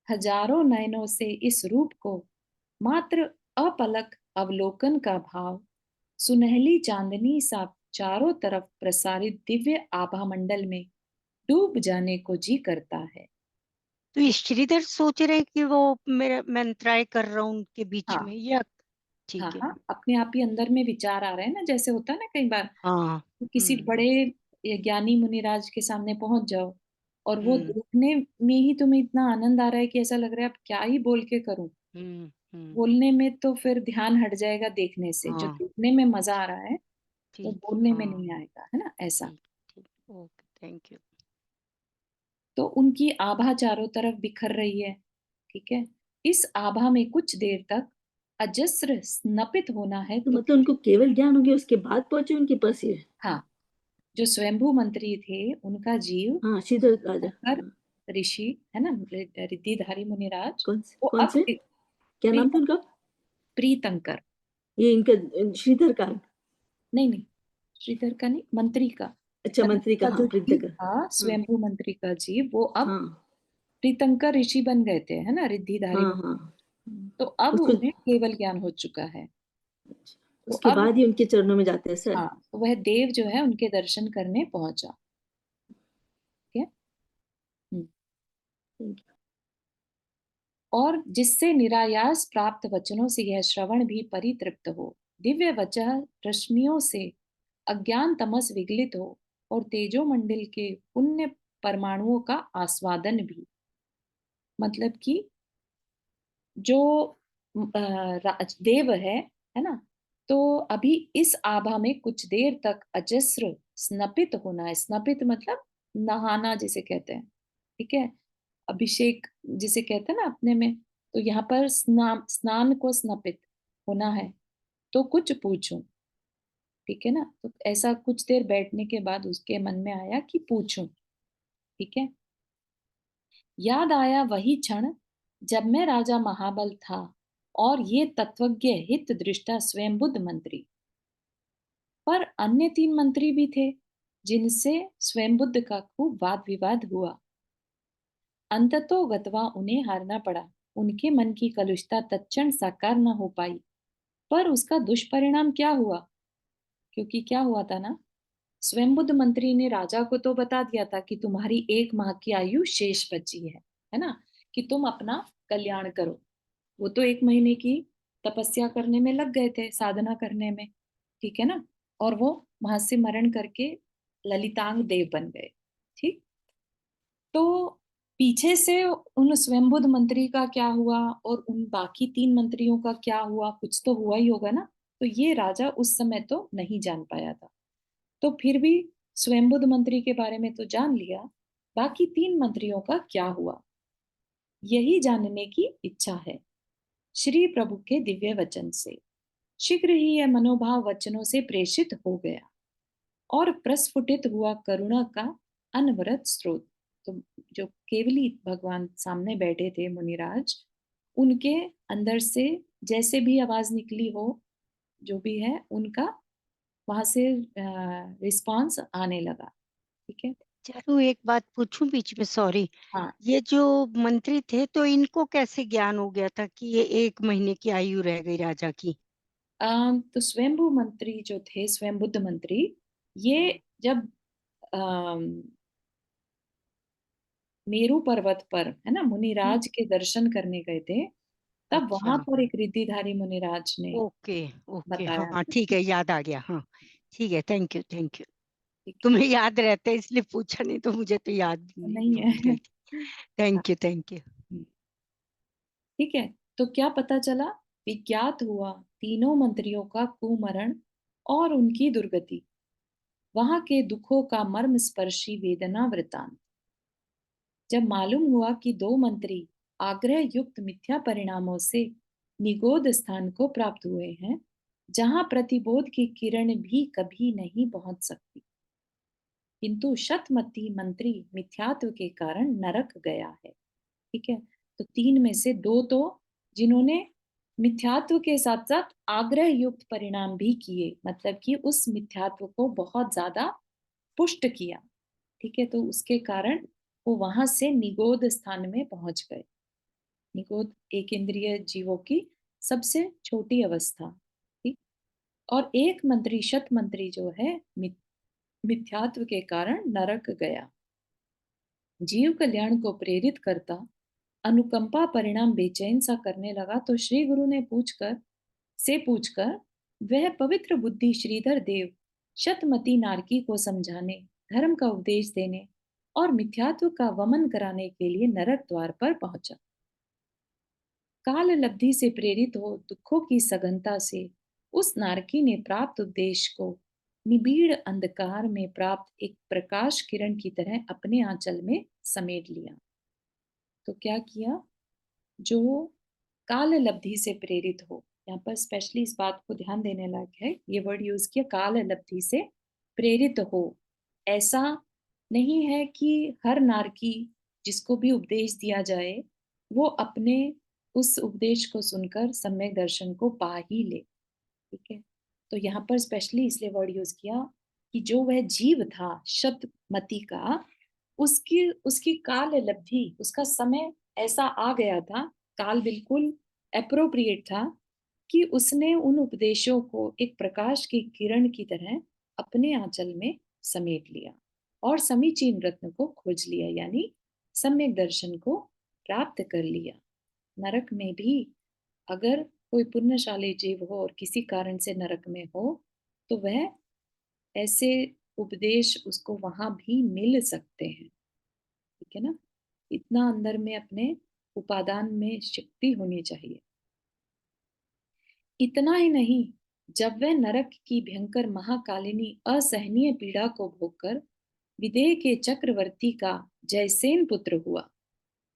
हजारों नयनों से इस रूप को मात्र अपलक अवलोकन का भाव सुनहली चांदनी सा चारों तरफ प्रसारित दिव्य आभा मंडल में डूब जाने को जी करता है। तो ये श्रीधर सोच रहे कि वो मैं अंतराय कर रहा हूँ उनके बीच हाँ में, या हाँ ठीक है। हाँ, अपने आप ही अंदर में विचार आ रहे हैं ना, जैसे होता है ना कई बार हाँ। किसी बड़े ज्ञानी मुनिराज के सामने पहुंच जाओ और वो हम्म देखने में ही तुम्हें इतना आनंद आ रहा है कि ऐसा लग रहा है अब क्या ही बोल के करूं। हम्म। बोलने में तो फिर ध्यान हट जाएगा, देखने से जो हाँ, देखने में मजा आ रहा है वो ठीक, बोलने में हाँ, नहीं आएगा, है ना, ऐसा। ठीक, ठीक, ओके, थैंक यू। तो उनकी आभा चारों तरफ बिखर रही है। ठीक है, इस आभा में कुछ देर तक अजस्र स्नपित होना है तो तो मतलब उनको केवल ज्ञान हो गया उसके बाद पहुंचे उनके पास ये। हाँ, जो स्वयंभू मंत्री थे उनका जीव हाँ, श्रीधर राजा। शंकर ऋषि, है ना, रिद्धिधारी मुनिराज, वो कौन अब से, क्या नाम था उनका? प्रीतंकर, ये इनका श्रीधर का? नहीं नहीं, श्रीधर का नहीं, मंत्री का। अच्छा, मंत्री का, का हाँ, जो जीव प्रीतकर। था स्वयंभू मंत्री का जीव, वो अब हाँ प्रीतंकर ऋषि बन गए थे, है ना, रिद्धिधारी। हाँ हाँ। तो अब उसको, उन्हें केवल ज्ञान हो चुका है। तो उसके अब बाद ही उनके चरणों में जाते हैं सर। हाँ, तो वह देव जो है उनके दर्शन करने पहुंचा। ठीक है। Thank you. और जिससे निरायास प्राप्त वचनों से यह श्रवण भी परितृप्त हो, दिव्य वचन रश्मियों से अज्ञान तमस विगलित हो, और तेजोमंडल के पुण्य परमाणुओं का आस्वादन भी। मतलब कि जो देव है ना, तो अभी इस आभा में कुछ देर तक अजस्र स्नपित होना है। स्नपित मतलब नहाना जिसे कहते हैं। ठीक है। अभिषेक जिसे कहते हैं ना अपने में, तो यहाँ पर स्नान को स्नपित होना है। तो कुछ पूछूं। ठीक है ना। तो ऐसा कुछ देर बैठने के बाद उसके मन में आया कि पूछूं। ठीक है। याद आया वही क्षण जब मैं राजा महाबल था और ये तत्वज्ञ हित दृष्टा स्वयं बुद्ध मंत्री। पर अन्य 3 मंत्री भी थे जिनसे स्वयं बुद्ध का खूब वाद विवाद हुआ। अंततो गत्वा उन्हें हारना पड़ा। उनके मन की कलुषता तत्क्षण साकार न हो पाई। पर उसका दुष्परिणाम क्या हुआ? क्योंकि क्या हुआ था ना, स्वयं बुद्ध मंत्री ने राजा को तो बता दिया था कि तुम्हारी 1 माह की आयु शेष बची है ना, कि तुम अपना कल्याण करो। वो तो 1 महीने की तपस्या करने में लग गए थे, साधना करने में। ठीक है ना। और वो वहां से मरण करके ललितांग देव बन गए। ठीक। तो पीछे से उन स्वयंबुद्ध मंत्री का क्या हुआ और उन बाकी 3 मंत्रियों का क्या हुआ, कुछ तो हुआ ही होगा ना। तो ये राजा उस समय तो नहीं जान पाया था। तो फिर भी स्वयंबुद्ध मंत्री के बारे में तो जान लिया, बाकी 3 मंत्रियों का क्या हुआ, यही जानने की इच्छा है श्री प्रभु के दिव्य वचन से। शीघ्र ही यह मनोभाव वचनों से प्रेषित हो गया और प्रस्फुटित हुआ करुणा का अनवरत स्रोत। तो जो केवली भगवान सामने बैठे थे मुनिराज, उनके अंदर से जैसे भी आवाज निकली हो, जो भी है उनका वहां से रिस्पांस आने लगा। ठीक है। चारू एक बात पूछूं बीच में, सॉरी। हाँ। ये जो मंत्री थे तो इनको कैसे ज्ञान हो गया था कि ये 1 महीने की आयु रह गई राजा की? तो स्वयंभू मंत्री जो थे, स्वयं बुद्ध मंत्री, ये जब अम, मेरू पर्वत पर है ना मुनिराज के दर्शन करने गए थे, तब वहां अच्छा, पर एक रिद्धिधारी मुनिराज ने ओके ओके, बताया हाँ था। ठीक है, याद आ गया। हाँ ठीक है, थैंक यू थैंक यू। ठीक है। तुम्हें याद रहता है इसलिए पूछा, नहीं तो मुझे तो याद नहीं, नहीं भूल है। गई थी। Thank you thank you. ठीक है। तो क्या पता चला? विज्ञात हुआ तीनों मंत्रियों का कुमरण और उनकी दुर्गति, वहां के दुखों का मर्म स्पर्शी वेदना वृतांत। जब मालूम हुआ कि 2 मंत्री आग्रह युक्त मिथ्या परिणामों से निगोद स्थान को प्राप्त हुए हैं, जहां प्रतिबोध की किरण भी कभी नहीं पहुंच सकती, किंतु शतमती मंत्री मिथ्यात्व के कारण नरक गया है। ठीक है। तो 3 में से 2 तो जिन्होंने मिथ्यात्व के साथ साथ आग्रह युक्त परिणाम भी किए, मतलब कि उस मिथ्यात्व को बहुत ज्यादा पुष्ट किया। ठीक है। तो उसके कारण वो वहां से निगोद स्थान में पहुंच गए। निगोद एक इंद्रिय जीवों की सबसे छोटी अवस्था। ठीक। और एक मंत्री शत मंत्री जो है मिथ्यात्व के कारण नरक गया। जीव कल्याण को प्रेरित करता अनुकंपा परिणाम बेचैन सा करने लगा, तो श्री गुरु ने पूछकर वह पवित्र बुद्धि श्रीधर देव शतमती नारकी को समझाने, धर्म का उपदेश देने और मिथ्यात्व का वमन कराने के लिए नरक द्वार पर पहुंचा। काल लब्धि से प्रेरित हो दुखों की सघनता से उस नारकी ने प्राप्त उपदेश को निबीड़ अंधकार में प्राप्त एक प्रकाश किरण की तरह अपने आंचल में समेट लिया। तो क्या किया? जो काल लब्धि से प्रेरित हो, यहाँ पर स्पेशली इस बात को ध्यान देने लायक है, ये वर्ड यूज किया, काल लब्धि से प्रेरित हो। ऐसा नहीं है कि हर नारकी जिसको भी उपदेश दिया जाए वो अपने उस उपदेश को सुनकर सम्यक दर्शन को पा ही ले। ठीक है। तो यहाँ पर स्पेशली इसलिए वर्ड यूज किया कि जो वह जीव था शतमती का, उसकी उसकी काल लब्धि, उसका समय ऐसा आ गया था, काल बिल्कुल अप्रोप्रिएट था कि उसने उन उपदेशों को एक प्रकाश की किरण की तरह अपने आंचल में समेट लिया और समीचीन रत्न को खोज लिया, यानी सम्यक दर्शन को प्राप्त कर लिया। नरक में भी अगर कोई पुण्यशाली जीव हो और किसी कारण से नरक में हो, तो वह ऐसे उपदेश उसको वहां भी मिल सकते हैं। ठीक है ना? इतना अंदर में अपने उपादान में शक्ति होनी चाहिए। इतना ही नहीं, जब वह नरक की भयंकर महाकालिनी असहनीय पीड़ा को भोगकर विदेह के चक्रवर्ती का जयसेन पुत्र हुआ,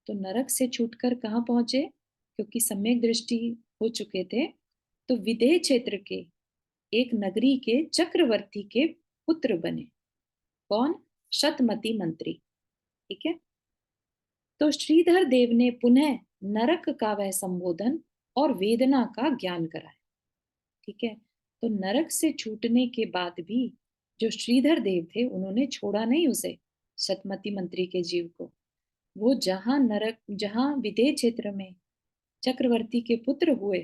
तो नरक से छूटकर कहाँ पहुंचे? क्योंकि सम्यक दृष्टि हो चुके थे, तो विदेह क्षेत्र के एक नगरी के चक्रवर्ती के पुत्र बने। कौन? शतमती मंत्री। ठीक है। तो श्रीधर देव ने पुनः नरक का वह संबोधन और वेदना का ज्ञान कराया। ठीक है। तो नरक से छूटने के बाद भी जो श्रीधर देव थे, उन्होंने छोड़ा नहीं उसे, शतमती मंत्री के जीव को। वो जहां विदेह क्षेत्र में चक्रवर्ती के पुत्र हुए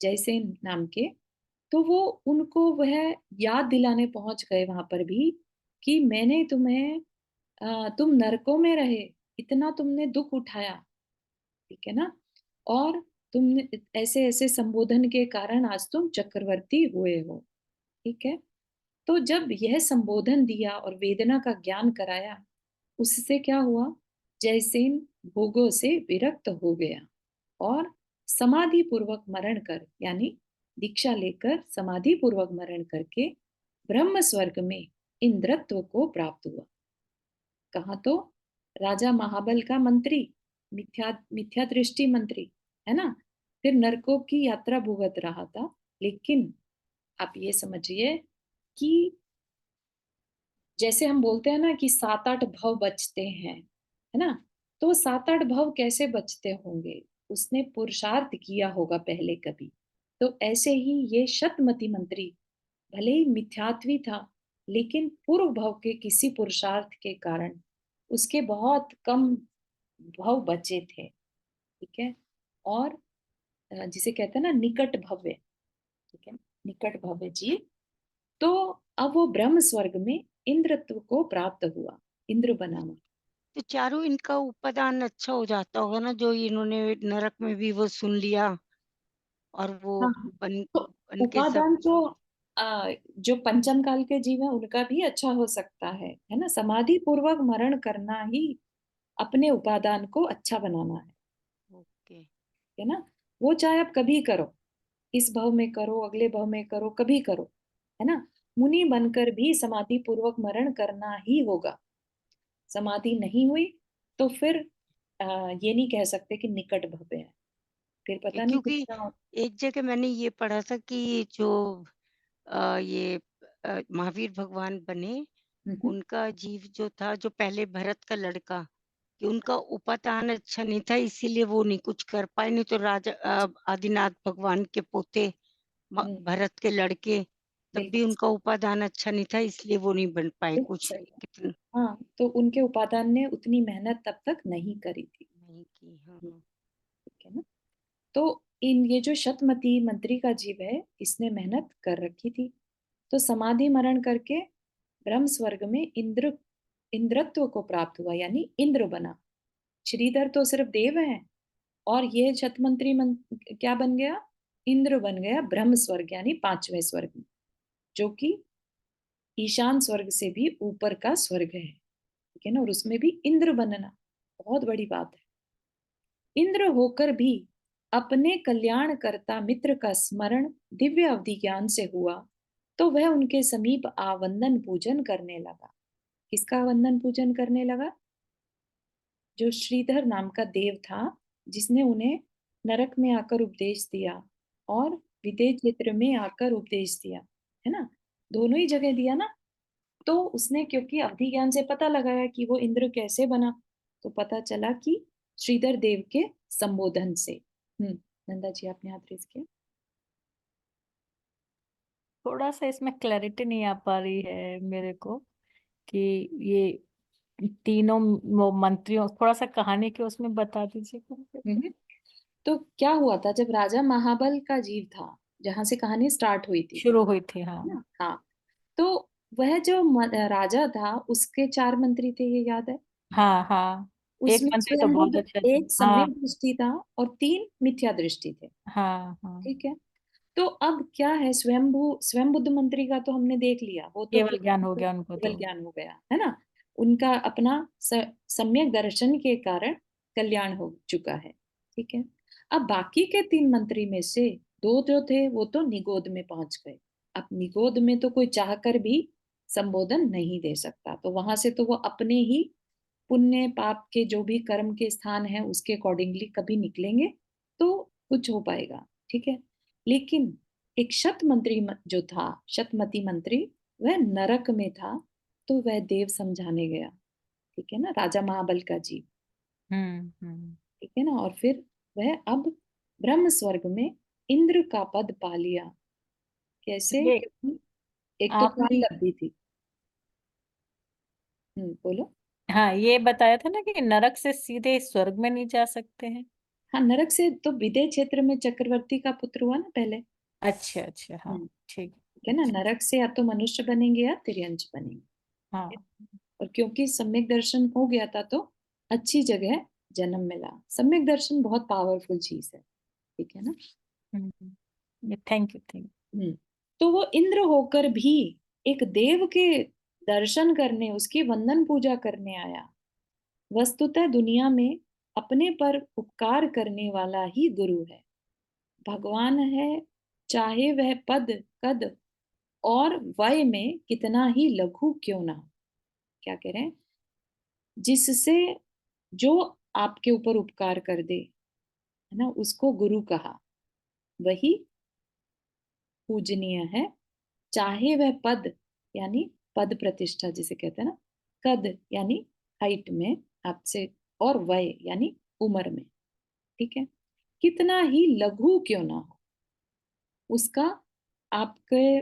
जयसेन नाम के, तो वो उनको वह याद दिलाने पहुंच गए वहां पर भी कि मैंने तुम्हें तुम नरकों में रहे, इतना तुमने दुख उठाया। ठीक है ना? और तुमने ऐसे ऐसे संबोधन के कारण आज तुम चक्रवर्ती हुए हो। ठीक है। तो जब यह संबोधन दिया और वेदना का ज्ञान कराया, उससे क्या हुआ? जयसेन भोगों से विरक्त हो गया और समाधि पूर्वक मरण कर, यानी दीक्षा लेकर समाधि पूर्वक मरण करके ब्रह्म स्वर्ग में इंद्रत्व को प्राप्त हुआ। कहा? तो राजा महाबल का मंत्री, मिथ्या दृष्टि मंत्री, है ना? फिर नरकों की यात्रा भुगत रहा था, लेकिन आप ये समझिए कि जैसे हम बोलते हैं ना कि 7-8 भव बचते हैं, है ना? तो 7-8 भव कैसे बचते होंगे? उसने पुरुषार्थ किया होगा पहले कभी। तो ऐसे ही ये शतमती मंत्री भले ही मिथ्यात्वी था, लेकिन पूर्व भव के किसी पुरुषार्थ के कारण उसके बहुत कम भव बचे थे। ठीक है। और जिसे कहते हैं ना निकट भव्य, ठीक है, निकट भव्य जी। तो अब वो ब्रह्म स्वर्ग में इंद्रत्व को प्राप्त हुआ, इंद्र बना हुआ। तो चारों इनका उपादान अच्छा हो जाता होगा ना, जो इन्होंने नरक में भी वो सुन लिया और वो हाँ, बन तो बन के सब। उपादान जो पंचम काल के जीव है उनका भी अच्छा हो सकता है ना? समाधि पूर्वक मरण करना ही अपने उपादान को अच्छा बनाना ओके। है ना? वो चाहे आप कभी करो, इस भव में करो, अगले भव में करो, कभी करो, है ना? मुनि बनकर भी समाधि पूर्वक मरण करना ही होगा। समाधि नहीं हुई तो फिर ये नहीं कह सकते कि निकट भव्य है, फिर पता नहीं क्योंकि कितना एक जगह मैंने ये पढ़ा था कि जो ये महावीर भगवान बने, हम्म, उनका जीव जो था, जो पहले भरत का लड़का, कि उनका उपादान अच्छा नहीं था, इसीलिए वो नहीं कुछ कर पाए। नहीं तो राजा आदिनाथ भगवान के पोते भरत के लड़के, तब भी बिल्कुल उनका उपादान अच्छा नहीं था, इसलिए वो नहीं बन पाए बिल्कुल कुछ। सही। कितना हाँ, तो उनके उपादान ने उतनी मेहनत तब तक नहीं करी थी। नहीं की। हाँ हाँ। ठीक है ना? तो इन ये जो शतमती मंत्री का जीव है, इसने मेहनत कर रखी थी, तो समाधि मरण करके ब्रह्म स्वर्ग में इंद्रत्व को प्राप्त हुआ, यानी इंद्र बना। श्रीधर तो सिर्फ देव है, और ये क्या बन गया? इंद्र बन गया ब्रह्म स्वर्ग, यानी 5वें स्वर्ग में, जो कि ईशान स्वर्ग से भी ऊपर का स्वर्ग है। ठीक है ना? और उसमें भी इंद्र बनना बहुत बड़ी बात है। इंद्र होकर भी अपने कल्याणकर्ता मित्र का स्मरण दिव्य अवधि ज्ञान से हुआ, तो वह उनके समीप आवंदन पूजन करने लगा। किसका वंदन पूजन करने लगा? जो श्रीधर नाम का देव था, जिसने उन्हें नरक में आकर उपदेश दिया और विदेह क्षेत्र में आकर उपदेश दिया, है ना? दोनों ही जगह दिया ना। तो उसने क्योंकि अवधि ज्ञान से पता लगाया कि वो इंद्र कैसे बना, तो पता चला कि श्रीधर देव के संबोधन से। नंदा जी, आपने हाथ रेज किया। थोड़ा सा इसमें क्लैरिटी नहीं आ पा रही है मेरे को कि ये तीनों मंत्रियों, थोड़ा सा कहानी के उसमें बता दीजिएगा। तो क्या हुआ था, जब राजा महाबल का जीव था, जहां से कहानी स्टार्ट हुई थी, शुरू हुई थी, हाँ। है ना? हाँ, तो वह जो राजा था उसके 4 मंत्री थे, ये याद है? हाँ हाँ, एक उसमें मंत्री तो बहुत स्वयंबुद्ध अच्छा था। एक हाँ सम्यक दृष्टि था और 3 मिथ्या दृष्टि थे। हाँ हाँ, ठीक है, तो अब क्या है, स्वयंबुद्ध मंत्री का तो हमने देख लिया, वो तो केवल ज्ञान हो गया उनको केवल तो। ज्ञान हो गया, है ना? उनका अपना सम्यक दर्शन के कारण कल्याण हो चुका है। ठीक है, अब बाकी के 3 मंत्री में से 2 जो थे वो तो निगोद में पहुंच गए। अब निगोद में तो कोई चाहकर भी संबोधन नहीं दे सकता, तो वहां से तो वो अपने ही पुण्य पाप के जो भी कर्म के स्थान है उसके अकॉर्डिंगली कभी निकलेंगे तो कुछ हो पाएगा। ठीक है, लेकिन एक शत मंत्री जो था, शतमती मंत्री, वह नरक में था, तो वह देव समझाने गया। ठीक है ना, राजा महाबल का जीव। हम्म। ठीक है ना, और फिर वह अब ब्रह्म स्वर्ग में इंद्र का पद पा लिया। कैसे? ये क्योंकि एक तो काल आपने, गद्दी थी। बोलो। हाँ, ये बताया था ना कि नरक से सीधे स्वर्ग में नहीं जा सकते हैं। हाँ, नरक से तो विदेह क्षेत्र में चक्रवर्ती का पुत्र हुआ ना पहले। अच्छा अच्छा, हाँ, हम्म, ठीक। ठीक है ना, नरक से या तो मनुष्य बनेंगे या तिर्यंच बनेंगे। हाँ। और क्योंकि सम्यक दर्शन हो गया था तो अच्छी जगह जन्म मिला। सम्यक दर्शन बहुत पावरफुल चीज है। ठीक है ना। थैंक यू, थैंक तो वो इंद्र होकर भी एक देव के दर्शन करने, उसकी वंदन पूजा करने आया। वस्तुतः दुनिया में अपने पर उपकार करने वाला ही गुरु है, भगवान है, चाहे वह पद, कद और वय में कितना ही लघु क्यों ना हो। क्या कह रहे हैं? जिससे जो आपके ऊपर उपकार कर दे, है ना, उसको गुरु कहा, वही पूजनीय है। चाहे वह पद यानी पद प्रतिष्ठा जिसे कहते हैं ना, कद यानी हाइट में आपसे, और वय यानी उम्र में। ठीक है, कितना ही लघु क्यों ना हो, उसका आपके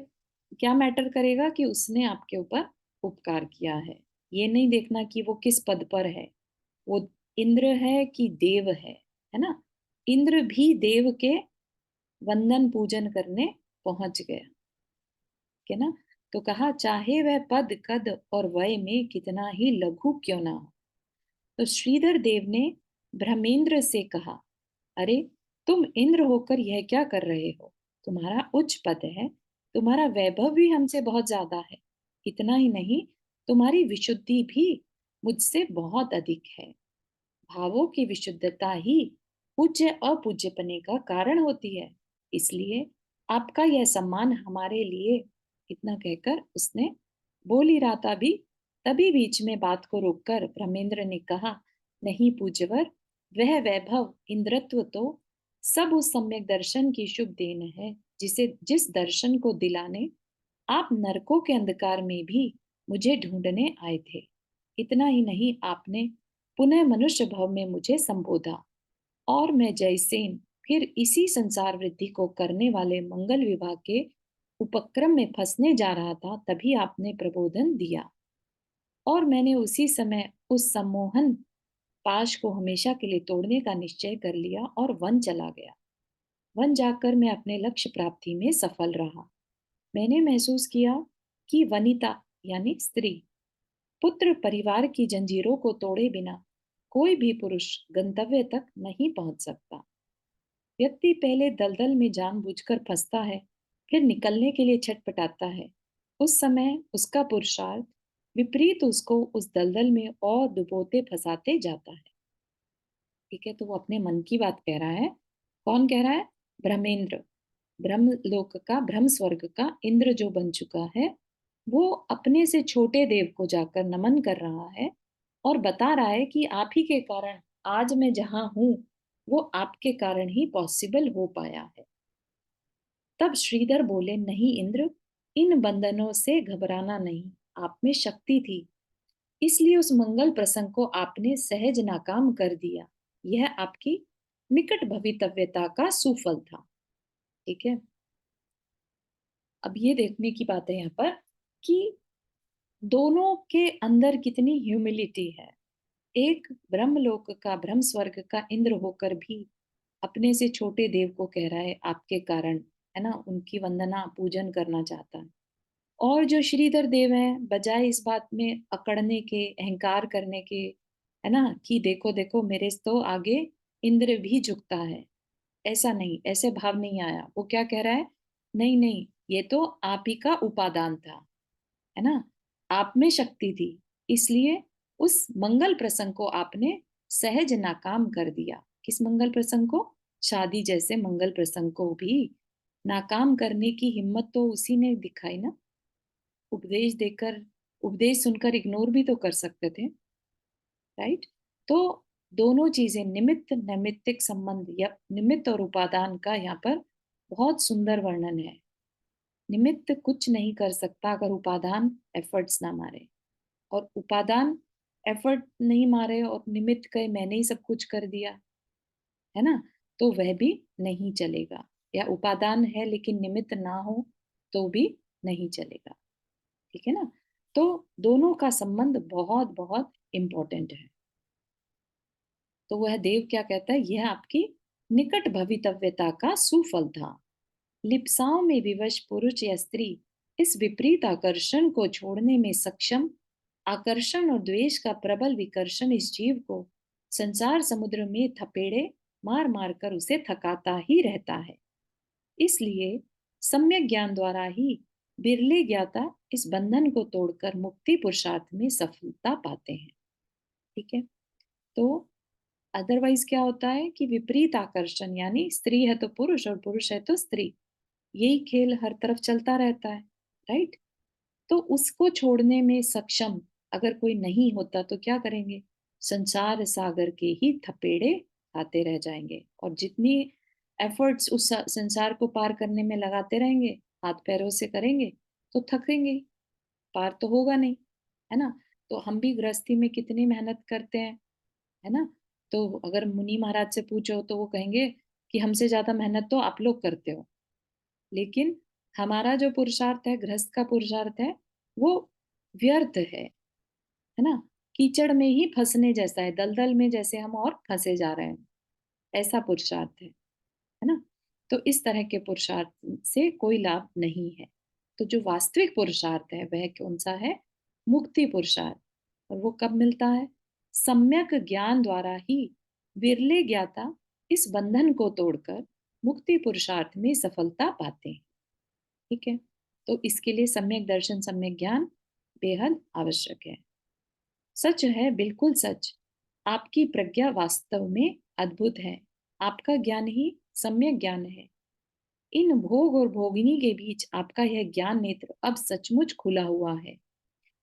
क्या मैटर करेगा कि उसने आपके ऊपर उपकार किया है। ये नहीं देखना कि वो किस पद पर है, वो इंद्र है कि देव है ना? इंद्र भी देव के वंदन पूजन करने पहुंच गया। ठीक है ना, तो कहा चाहे वह पद, कद और वय में कितना ही लघु क्यों ना हो। तो श्रीधर देव ने ब्रह्मेंद्र से कहा, अरे तुम इंद्र होकर यह क्या कर रहे हो? तुम्हारा उच्च पद है, तुम्हारा वैभव भी हमसे बहुत ज्यादा है। इतना ही नहीं, तुम्हारी विशुद्धि भी मुझसे बहुत अधिक है। भावों की विशुद्धता ही पूज्य अपूज्यपने का कारण होती है। इसलिए आपका यह सम्मान हमारे लिए, इतना कहकर उसने बोल ही रहा था भी, तभी बीच में बात को रोककर ब्रह्मेंद्र ने कहा, नहीं पूज्यवर, वह वैभव इंद्रत्व तो सब उस सम्यक दर्शन की शुभ देन है, जिस दर्शन को दिलाने आप नरकों के अंधकार में भी मुझे ढूंढने आए थे। इतना ही नहीं, आपने पुनः मनुष्य भाव में मुझे संबोधा, और मैं जयसेन फिर इसी संसार वृद्धि को करने वाले मंगल विभाग के उपक्रम में फंसने जा रहा था, तभी आपने प्रबोधन दिया, और मैंने उसी समय उस सम्मोहन पाश को हमेशा के लिए तोड़ने का निश्चय कर लिया और वन चला गया। वन जाकर मैं अपने लक्ष्य प्राप्ति में सफल रहा। मैंने महसूस किया कि वनिता यानी स्त्री, पुत्र, परिवार की जंजीरों को तोड़े बिना कोई भी पुरुष गंतव्य तक नहीं पहुंच सकता। व्यक्ति पहले दलदल में जानबूझकर फंसता है, फिर निकलने के लिए छटपटाता है। उस समय उसका पुरुषार्थ विपरीत उसको उस दलदल में और डुबोते फंसाते जाता है। ठीक है, तो वो अपने मन की बात कह रहा है। कौन कह रहा है? ब्रह्मेंद्र, ब्रह्म लोक का, ब्रह्म स्वर्ग का इंद्र जो बन चुका है, वो अपने से छोटे देव को जाकर नमन कर रहा है और बता रहा है कि आप ही के कारण आज मैं जहां हूं, वो आपके कारण ही पॉसिबल हो पाया है। तब श्रीधर बोले, नहीं इंद्र, इन बंधनों से घबराना नहीं, आप में शक्ति थी, इसलिए उस मंगल प्रसंग को आपने सहज नाकाम कर दिया। यह आपकी निकट भवितव्यता का सुफल था। ठीक है, अब ये देखने की बात है यहाँ पर कि दोनों के अंदर कितनी ह्यूमिलिटी है। एक ब्रह्मलोक का, ब्रह्म स्वर्ग का इंद्र होकर भी अपने से छोटे देव को कह रहा है आपके कारण है ना, उनकी वंदना पूजन करना चाहता है। और जो श्रीधर देव है, बजाय इस बात में अकड़ने के, अहंकार करने के, है ना, कि देखो देखो मेरे तो आगे इंद्र भी झुकता है, ऐसा नहीं, ऐसे भाव नहीं आया। वो क्या कह रहा है, नहीं नहीं, ये तो आप ही का उपादान था, है ना, आप में शक्ति थी, इसलिए उस मंगल प्रसंग को आपने सहज नाकाम कर दिया। किस मंगल प्रसंग को? शादी जैसे मंगल प्रसंग को भी नाकाम करने की हिम्मत तो उसी ने दिखाई ना। उपदेश देकर, उपदेश सुनकर इग्नोर भी तो कर सकते थे, राइट? तो दोनों चीजें, निमित्त नैमित्तिक संबंध या निमित्त और उपादान का यहाँ पर बहुत सुंदर वर्णन है। निमित्त कुछ नहीं कर सकता अगर उपादान एफर्ट्स ना मारे, और उपादान एफर्ट नहीं मारे और निमित्त कहे मैंने ही सब कुछ कर दिया, है ना, तो वह भी नहीं चलेगा। या उपादान है लेकिन निमित्त ना हो तो भी नहीं चलेगा, ठीक है ना। तो दोनों का संबंध बहुत बहुत इंपॉर्टेंट है। तो वह देव क्या कहता है, यह आपकी निकट भवितव्यता का सुफल था। लिप्साओं में विवश पुरुष या स्त्री इस विपरीत आकर्षण को छोड़ने में सक्षम, आकर्षण और द्वेष का प्रबल विकर्षण इस जीव को संसार समुद्र में थपेड़े मार मार कर उसे थकाता ही रहता है। इसलिए सम्यक ज्ञान द्वारा ही बिरले ज्ञाता इस बंधन को तोड़कर मुक्ति पुरुषार्थ में सफलता पाते हैं, ठीक है। तो अदरवाइज क्या होता है कि विपरीत आकर्षण, यानी स्त्री है तो पुरुष और पुरुष है तो स्त्री, यही खेल हर तरफ चलता रहता है, राइट। तो उसको छोड़ने में सक्षम अगर कोई नहीं होता तो क्या करेंगे, संसार सागर के ही थपेड़े खाते रह जाएंगे, और जितनी एफर्ट्स उस संसार को पार करने में लगाते रहेंगे, हाथ पैरों से करेंगे, तो थकेंगे, पार तो होगा नहीं, है ना। तो हम भी गृहस्थी में कितनी मेहनत करते हैं, है ना। तो अगर मुनि महाराज से पूछो तो वो कहेंगे कि हमसे ज्यादा मेहनत तो आप लोग करते हो, लेकिन हमारा जो पुरुषार्थ है, गृहस्थ का पुरुषार्थ है, वो व्यर्थ है ना, कीचड़ में ही फंसने जैसा है, दलदल में जैसे हम और फंसे जा रहे हैं, ऐसा पुरुषार्थ है ना। तो इस तरह के पुरुषार्थ से कोई लाभ नहीं है। तो जो वास्तविक पुरुषार्थ है वह कौन सा है, मुक्ति पुरुषार्थ। और वो कब मिलता है, सम्यक ज्ञान द्वारा ही विरले ज्ञाता इस बंधन को तोड़कर मुक्ति पुरुषार्थ में सफलता पाते हैं, ठीक है। तो इसके लिए सम्यक दर्शन, सम्यक ज्ञान बेहद आवश्यक है। सच है, बिल्कुल सच, आपकी प्रज्ञा वास्तव में अद्भुत है, आपका ज्ञान ही सम्यक ज्ञान है। इन भोग और भोगिनी के बीच आपका यह ज्ञान नेत्र अब सचमुच खुला हुआ है,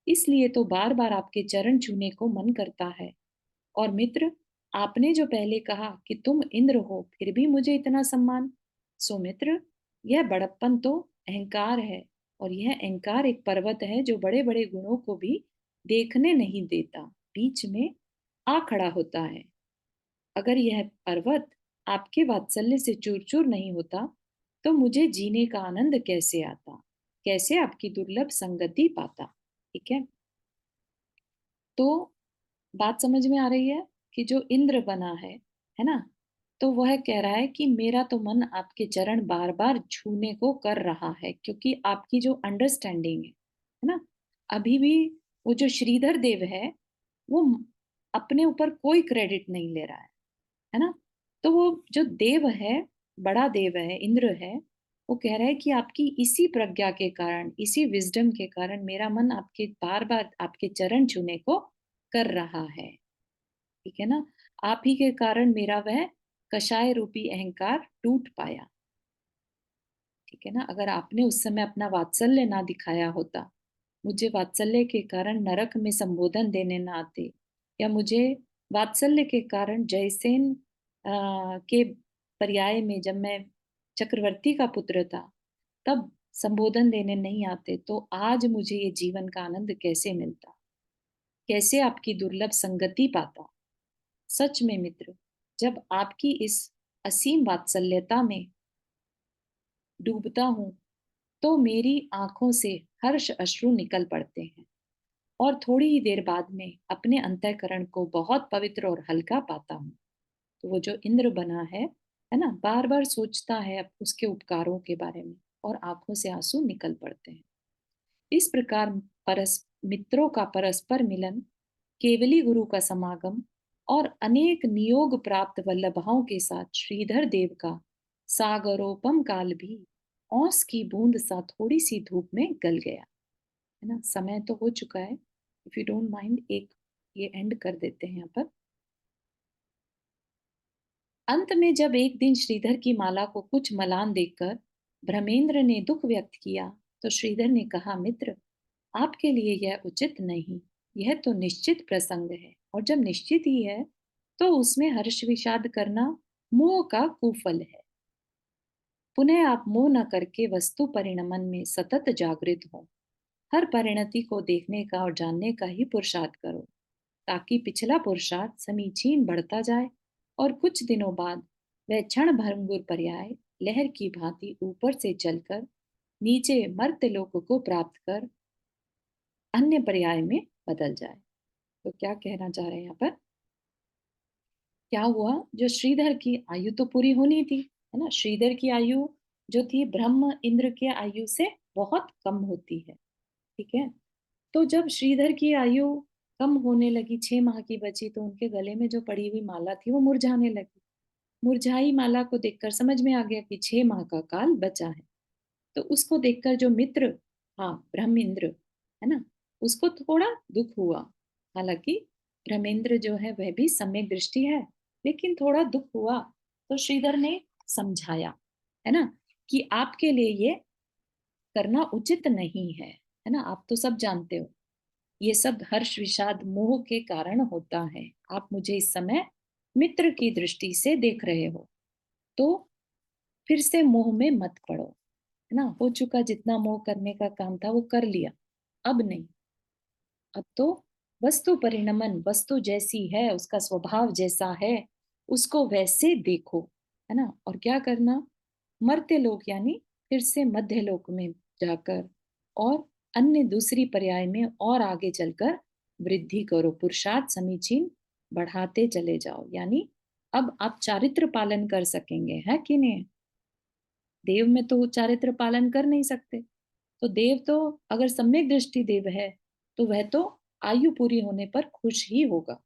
इसलिए तो बार बार आपके चरण छूने को मन करता है। और मित्र, आपने जो पहले कहा कि तुम इंद्र हो फिर भी मुझे इतना सम्मान, सो मित्र, यह बड़प्पन तो अहंकार है, और यह अहंकार एक पर्वत है जो बड़े बड़े गुणों को भी देखने नहीं देता, बीच में आ खड़ा होता है। अगर यह पर्वत आपके वात्सल्य से चूर चूर नहीं होता तो मुझे जीने का आनंद कैसे आता, कैसे आपकी दुर्लभ संगति पाता, ठीक है। तो बात समझ में आ रही है कि जो इंद्र बना है ना, तो वह कह रहा है कि मेरा तो मन आपके चरण बार बार छूने को कर रहा है, क्योंकि आपकी जो अंडरस्टैंडिंग है ना, अभी भी वो जो श्रीधर देव है वो अपने ऊपर कोई क्रेडिट नहीं ले रहा है ना। तो वो जो देव है, बड़ा देव है, इंद्र है, वो कह रहा है कि आपकी इसी प्रज्ञा के कारण, इसी विजडम के कारण मेरा मन आपके बार बार आपके चरण छूने को कर रहा है, ठीक है ना। आप ही के कारण मेरा वह कषाय रूपी अहंकार टूट पाया, ठीक है ना। अगर आपने उस समय अपना वात्सल्य ना दिखाया होता, मुझे वात्सल्य के कारण नरक में संबोधन देने ना आते, या मुझे वात्सल्य के कारण जयसेन के पर्याय में जब मैं चक्रवर्ती का पुत्र था तब संबोधन देने नहीं आते, तो आज मुझे ये जीवन का आनंद कैसे मिलता, कैसे आपकी दुर्लभ संगति पाता। सच में मित्र, जब आपकी इस असीम वात्सल्यता में डूबता हूं तो मेरी आंखों से हर्ष अश्रु निकल पड़ते हैं, और थोड़ी ही देर बाद में अपने अंतःकरण को बहुत पवित्र और हल्का पाता हूँ। तो वो जो इंद्र बना है है ना, बार बार सोचता है अब उसके उपकारों के बारे में और आंखों से आंसू निकल पड़ते हैं। इस प्रकार मित्रों का परस्पर मिलन, केवली गुरु का समागम और अनेक नियोग प्राप्त वल्लभाओं के साथ श्रीधर देव का सागरोपम काल भी औंस की बूंद सा थोड़ी सी धूप में गल गया। है ना, समय तो हो चुका है। इफ यू डोंट माइंड, एक ये एंड कर देते हैं यहाँ पर। अंत में जब एक दिन श्रीधर की माला को कुछ मलान देखकर ब्रह्मेंद्र ने दुख व्यक्त किया, तो श्रीधर ने कहा, मित्र, आपके लिए यह उचित नहीं। यह तो निश्चित प्रसंग है, और जब निश्चित ही है तो उसमें हर्ष विषाद करना मोह का कुफल है। पुनः आप मोह न करके वस्तु परिणमन में सतत जागृत हो। हर परिणति को देखने का और जानने का ही पुरुषार्थ करो, ताकि पिछला पुरुषार्थ समीचीन बढ़ता जाए और कुछ दिनों बाद वह क्षण भंगुर पर्याय लहर की भांति ऊपर से चलकर नीचे मर्त्यलोक को प्राप्त कर अन्य पर्याय में बदल जाए। तो क्या कहना चाह रहे हैं यहाँ पर? क्या हुआ, जो श्रीधर की आयु तो पूरी होनी थी, है ना। श्रीधर की आयु जो थी ब्रह्म इंद्र के आयु से बहुत कम होती है, ठीक है। तो जब श्रीधर की आयु कम होने लगी, 6 माह की बची, तो उनके गले में जो पड़ी हुई माला थी वो मुरझाने लगी। मुरझाई माला को देखकर समझ में आ गया कि 6 माह का काल बचा है। तो उसको देखकर जो मित्र, हाँ ब्रह्मेंद्र, है ना, उसको थोड़ा दुख हुआ। हालांकि ब्रह्मेंद्र जो है वह भी सम्यक दृष्टि है, लेकिन थोड़ा दुख हुआ। तो श्रीधर ने समझाया, है ना, कि आपके लिए ये करना उचित नहीं है ना। आप तो सब जानते हो, ये सब हर्ष विषाद मोह के कारण होता है। आप मुझे इस समय मित्र की दृष्टि से देख रहे हो, तो फिर से मोह में मत पड़ो, है ना। हो चुका, जितना मोह करने का काम था वो कर लिया, अब नहीं। अब तो वस्तु परिणमन, वस्तु जैसी है, उसका स्वभाव जैसा है, उसको वैसे देखो, है ना। और क्या करना, मर्त्य लोक यानी फिर से मध्य लोक में जाकर और अन्य दूसरी पर्याय में और आगे चलकर वृद्धि करो, पुरुषार्थ समीचीन बढ़ाते चले जाओ। यानी अब आप चारित्र पालन कर सकेंगे, है कि नहीं। देव में तो चारित्र पालन कर नहीं सकते, तो देव तो अगर सम्यक दृष्टि देव है तो वह तो आयु पूरी होने पर खुश ही होगा,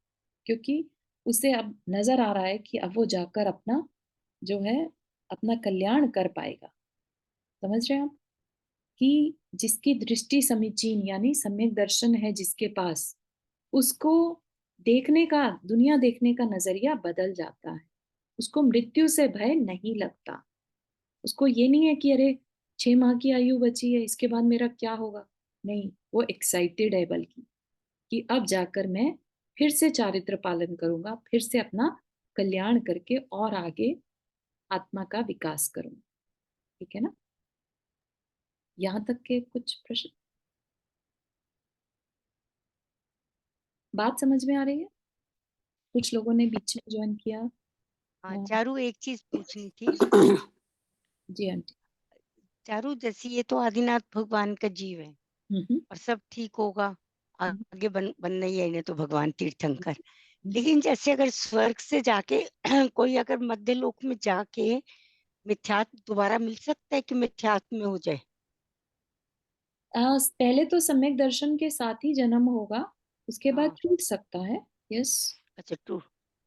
क्योंकि उसे अब नजर आ रहा है कि अब वो जाकर अपना जो है अपना कल्याण कर पाएगा। समझ रहे हैं आप, कि जिसकी दृष्टि समीचीन यानी सम्यक दर्शन है जिसके पास, उसको देखने का, दुनिया देखने का नजरिया बदल जाता है। उसको मृत्यु से भय नहीं लगता। उसको ये नहीं है कि अरे 6 माह की आयु बची है, इसके बाद मेरा क्या होगा। नहीं, वो एक्साइटेड है बल्कि, कि अब जाकर मैं फिर से चारित्र पालन करूंगा, फिर से अपना कल्याण करके और आगे आत्मा का विकास करूंगा। ठीक है ना। यहाँ तक के कुछ प्रश्न, बात समझ में आ रही है? कुछ लोगों ने बीच में ज्वाइन किया। हाँ चारू, एक चीज पूछनी थी। जी आंटी। चारू, जैसे ये तो आदिनाथ भगवान का जीव है और सब ठीक होगा, आगे बनना ही है, इन्हें तो भगवान तीर्थंकर। लेकिन जैसे अगर स्वर्ग से जाके कोई अगर मध्य लोक में जाके मिथ्यात्व दोबारा मिल सकता है कि मिथ्यात्व में हो जाए? पहले तो सम्यक दर्शन के साथ ही जन्म होगा, उसके बाद हाँ, छूट सकता है। यस। अच्छा, टूट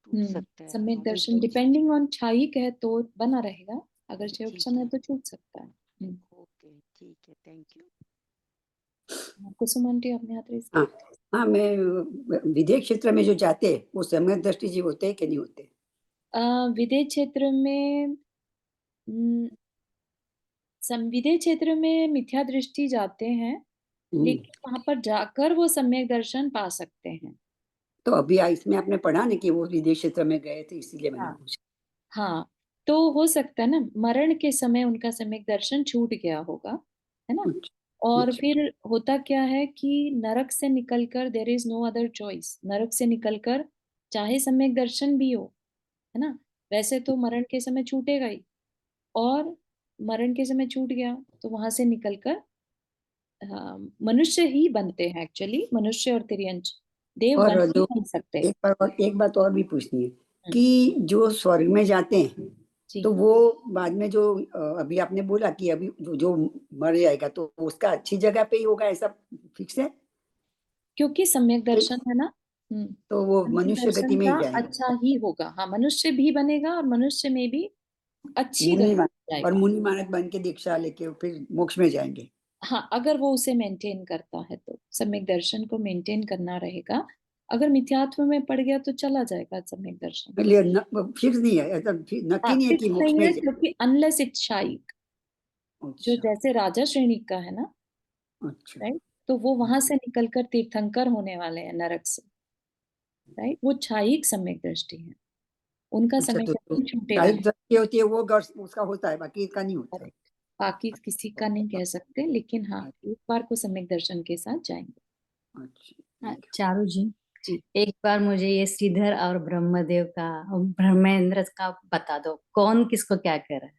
सकता है। सम्यक हाँ, दर्शन डिपेंडिंग ऑन छाई है तो बना रहेगा, अगर ठीक क्षण है है, तो छूट सकता है। ओके, ठीक है, थैंक यू। कुसुम आंटी, आपने हाथ रेस हाँ हाँ, मैं विदेश क्षेत्र में जो जाते हैं वो सम्यक दृष्टि जीव होते हैं कि नहीं होते? विदेश क्षेत्र में विदेश क्षेत्र में मिथ्या दृष्टि जाते हैं, लेकिन वहां पर जाकर वो सम्यक दर्शन पा सकते हैं। तो अभी इसमें आपने पढ़ा ना कि वो विदेश क्षेत्र में गए थे, इसीलिए मैंने हाँ पूछा। हाँ, तो हो सकता है ना मरण के समय उनका सम्यक दर्शन छूट गया होगा, है ना। और अच्छा, फिर होता क्या है कि नरक से निकलकर, there is no other choice, नरक से निकलकर चाहे सम्यक दर्शन भी हो, है ना, वैसे तो मरण के समय छूटेगा ही, और मरण के समय छूट गया तो वहां से निकलकर मनुष्य ही बनते हैं। एक्चुअली मनुष्य और तिर्यंच देव और नहीं जो बन सकते। एक बात और भी पूछनी है कि जो स्वर्ग में जाते हैं जी तो वो बाद में जो अभी आपने बोला कि अभी जो मर जाएगा तो उसका अच्छी जगह पे ही होगा, ऐसा फिक्स है? क्योंकि सम्यक दर्शन है ना। तो वो सम्यक मनुष्य गति दर्शन में का ही जाएंगे, अच्छा ही होगा। हाँ, मनुष्य भी बनेगा और मनुष्य में भी अच्छी मुनि गति मान और जाएगा। मुनि मानस बन के दीक्षा लेके फिर मोक्ष में जाएंगे। हाँ, अगर वो उसे मेंटेन करता है तो सम्यक दर्शन को मेंटेन करना रहेगा। अगर मिथ्यात्व में पड़ गया तो चला जाएगा सम्यक दर्शन। फिक्स नहीं है, ऐसा नक्की नहीं है फिक्स कि मोक्ष नहीं में है, जाए। क्योंकि अनलेस इच्छाइक, जो अच्छा जैसे राजा श्रेणी का है ना, अच्छा राइट, तो वो वहां से निकलकर तीर्थंकर होने वाले हैं नरक से, राइट। वो छायिक सम्यक दृष्टि है, उनका अच्छा। सम्यक तो दर्शन छूटेगा शाही नहीं। दृष्टि होती है वो गर्व उसका होता है, बाकी इसका नहीं होता है। बाकी किसी का नहीं कह सकते, लेकिन हाँ, एक बार को सम्यक दर्शन के साथ जाएंगे। अच्छा हाँ, ठीक है। चारू जी, जी, एक बार मुझे ये श्रीधर और ब्रह्मदेव का और ब्रह्मेंद्र का बता दो, कौन किसको क्या कह रहा है?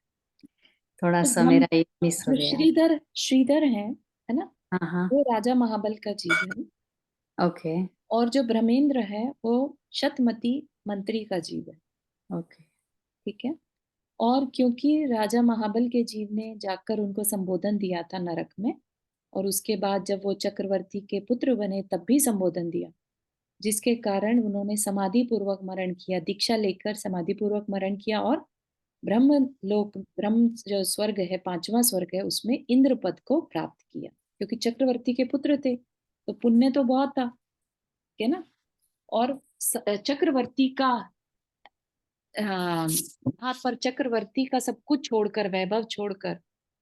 थोड़ा तो सा मेरा ये मिस हो जो गया। श्रीधर श्रीधर है ना, हाँ हाँ, वो राजा महाबल का जीव है। ओके और जो ब्रह्मेंद्र है वो शतमती मंत्री का जीव है। ओके। ठीक है। और क्योंकि राजा महाबल के जीव ने जाकर उनको संबोधन दिया था नरक में, और उसके बाद जब वो चक्रवर्ती के पुत्र बने तब भी संबोधन दिया, जिसके कारण उन्होंने समाधि पूर्वक मरण किया, दीक्षा लेकर समाधि पूर्वक मरण किया, और ब्रह्म लोक, ब्रह्म जो स्वर्ग है, पांचवा स्वर्ग है, उसमें इंद्र पद को प्राप्त किया, क्योंकि चक्रवर्ती के पुत्र थे तो पुण्य तो बहुत था, है ना। और चक्रवर्ती का हाथ पर चक्रवर्ती का सब कुछ छोड़कर, वैभव छोड़कर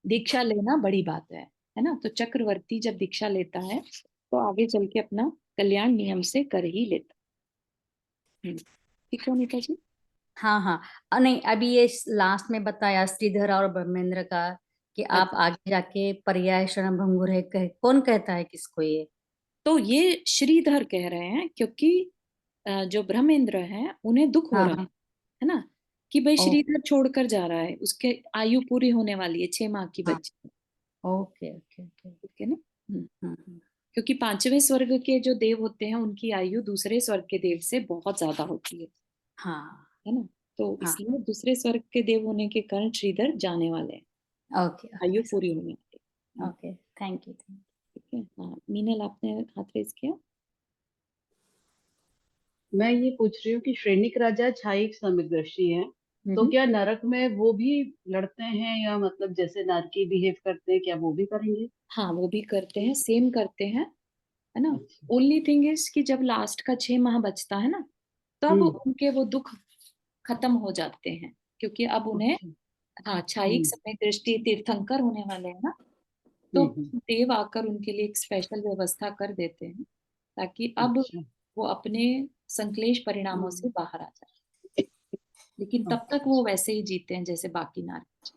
दीक्षा लेना बड़ी बात है ना। तो चक्रवर्ती जब दीक्षा लेता है तो आगे चल के अपना कल्याण नियम से कर ही लेता। ठीक है नीता जी। हाँ हाँ, नहीं अभी ये लास्ट में बताया श्रीधर और ब्रह्मेंद्र का कि आप अच्छा, आगे जाके पर्याय शरण भंगुर है, कौन कहता है किसको ये? तो ये श्रीधर कह रहे हैं, क्योंकि जो ब्रह्मेंद्र हैं उन्हें दुख हो हाँ रहा हाँ, है ना, कि भाई ओ श्रीधर छोड़कर जा रहा है, उसके आयु पूरी होने वाली है, 6 माह की हाँ, बच्ची है। Okay okay okay. ठीक है ना। हम्म। क्योंकि पांचवें स्वर्ग के जो देव होते हैं उनकी आयु दूसरे स्वर्ग के देव से बहुत ज्यादा होती हाँ है ना। तो हाँ, इसलिए दूसरे स्वर्ग के देव होने के कारण श्रीधर जाने वाले हैं, ओके आयु ओके पूरी होने वाली है। Okay, thank you. ठीक है। हाँ, मीनल आपने हाथ रेज किया। मैं ये पूछ रही हूँ कि श्रेणिक राजा छायिक सम्यग्दर्शी हैं, तो हम्म। क्या नरक में वो भी लड़ते हैं, या मतलब जैसे नारकी बिहेव करते हैं, क्या वो भी करेंगे? हाँ, वो भी करते हैं, सेम करते हैं, है ना। अच्छा। ओनली थिंग इज कि जब लास्ट का 6 माह बचता है ना, तब हम्म। उनके वो दुख खत्म हो जाते हैं, क्योंकि अब उन्हें, अच्छा। हाँ, छायिक हम्म समय दृष्टि तीर्थंकर होने वाले हैं ना, तो हम्म। देव आकर उनके लिए एक स्पेशल व्यवस्था कर देते हैं, ताकि अब अच्छा। वो अपने संक्लेश परिणामों से हम्म, बाहर आ जाए। लेकिन तब तक ओके। वो वैसे ही जीते हैं जैसे बाकी नारी।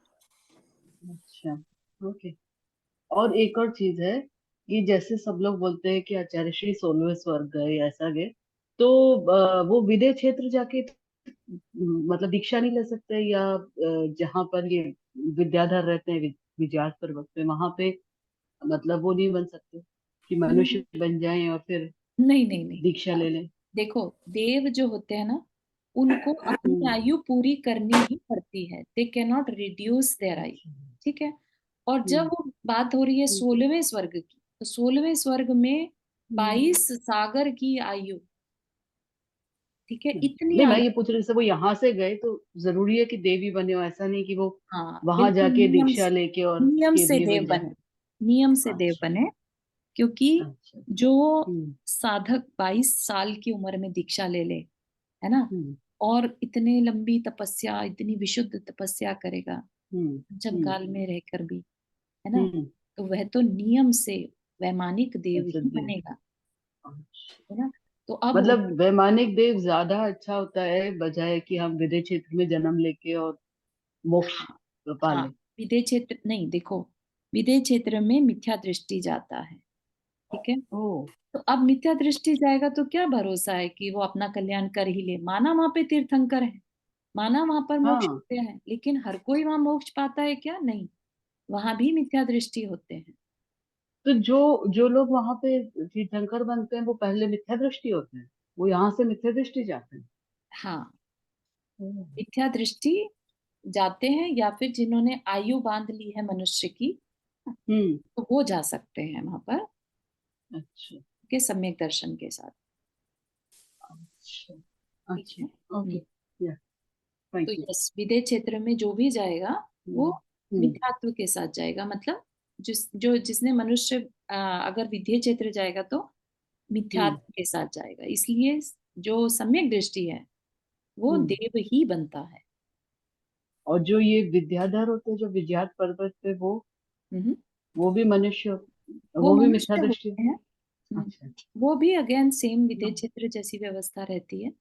अच्छा। ओके। और एक और चीज है कि जैसे सब लोग बोलते हैं कि आचार्य श्री 16वें स्वर्ग गए, ऐसा गए, तो वो विदेह क्षेत्र जाके मतलब दीक्षा नहीं ले सकते, या जहाँ पर ये विद्याधर रहते हैं विजात पर्वत पे, वहां पे मतलब वो नहीं बन सकते कि नहीं मनुष्य बन जाएं और फिर नहीं नहीं नहीं। दीक्षा ले लें? देखो, देव जो होते हैं ना, उनको अपनी हम्म। आयु पूरी करनी ही पड़ती है, they can not reduce there आयु। अच्छा। ठीक है। और जब हम्म वो बात हो रही है हम्म 16वें स्वर्ग की, तो 16वें स्वर्ग में हम्म। 22 सागर की आयु, ठीक है, इतनी नहीं, मैं आयु। ये पूछ रही, जैसे वो यहाँ से गए तो जरूरी है कि देवी बने हो, ऐसा नहीं कि वो हाँ, वहां बिल्कुल जाके दीक्षा लेके और नियम फिर से ये देव बन जाए? बने, नियम से देव अच्छा। बने, क्योंकि अच्छा। जो हम्म साधक 22 साल की उम्र में दीक्षा ले ले, है ना, हम्म और इतने लंबी तपस्या, इतनी विशुद्ध तपस्या करेगा हम्म पंचम हम्म काल में रहकर भी, है ना, हम्म। तो वह तो नियम से वैमानिक देव अच्छा, ही देव। बनेगा, अच्छा। है ना। तो अब मतलब वैमानिक देव ज्यादा अच्छा होता है बजाय कि हम विदेह क्षेत्र में जन्म लेके और मोक्ष हाँ हाँ, पाले? विदेह क्षेत्र नहीं, देखो, विदेह क्षेत्र में मिथ्या दृष्टि जाता है, ठीक है। ओ। तो अब मिथ्या दृष्टि जाएगा तो क्या भरोसा है कि वो अपना कल्याण कर ही ले। माना वहां पे तीर्थंकर है, माना वहां पर मोक्ष हाँ, होते हैं, लेकिन हर कोई वहां मोक्ष पाता है क्या? नहीं, वहां भी मिथ्या दृष्टि होते हैं। तो जो जो लोग वहां पे तीर्थंकर बनते हैं वो पहले मिथ्या दृष्टि होते हैं, वो यहाँ से मिथ्या दृष्टि जाते हैं? हाँ, ओ। मिथ्या दृष्टि जाते हैं, या फिर जिन्होंने आयु बांध ली है मनुष्य की, तो वो जा सकते हैं वहां पर अच्छा के सम्यक दर्शन के साथ। अच्छा ठीक है। अच्छा ओके या थैंक तो यू यस, विदेह क्षेत्र में जो भी जाएगा वो मिथ्यात्व के साथ जाएगा, मतलब जिसने मनुष्य अगर विदेह क्षेत्र जाएगा तो मिथ्यात्व के साथ जाएगा। इसलिए जो सम्यक दृष्टि है वो देव ही बनता है। और जो ये विद्याधर होते हैं जो विद्यात पर्वत पे वो भी मनुष्य वो भी मिथ्या मनुष्य दृष्टि होते हैं। अच्छा वो भी अगेन सेम विदेह क्षेत्र जैसी व्यवस्था रहती है,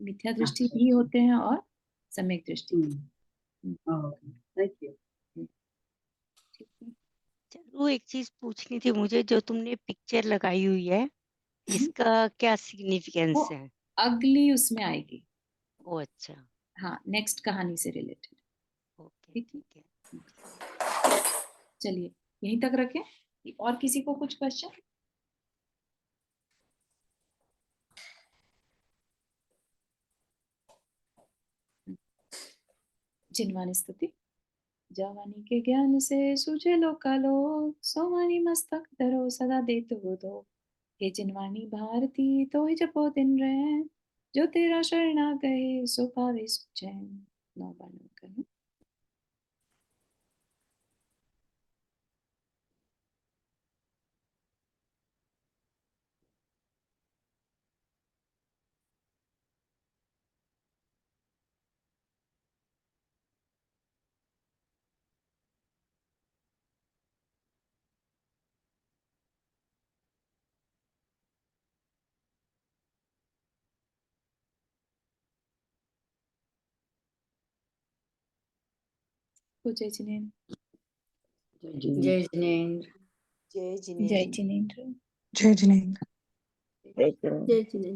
मिथ्या दृष्टि अच्छा भी होते हैं और सम्यक दृष्टि भी। थैंक यू ठीक है। चलो एक चीज पूछनी थी मुझे, जो तुमने पिक्चर लगाई हुई है इसका क्या वो सिग्निफिकेंस है? अगली उसमें आएगी। ओ अच्छा, हाँ, नेक्स्ट कहानी से रिलेटेड। ओके ठीक है, ठीक है। चलिए यहीं तक रखें। और किसी को कुछ क्वेश्चन? जिनवानी स्तुति। जवानी के ज्ञान से सूझे लोकालोक, सोमानी मस्तक धरो सदा देत हो दो। हे जिनवानी भारती तो ही जपो दिन रैन, जो तेरा शरणा गए सो पावे सुचैन। नौ बार नमन करना। जय जिनेन्द्र। जय जिनेन्द्र। जय जिनेन्द्र। जय जिनेन्द्र। जय जिनेन्द्र। जय जिनेन्द्र। जय जिनेन्द्र।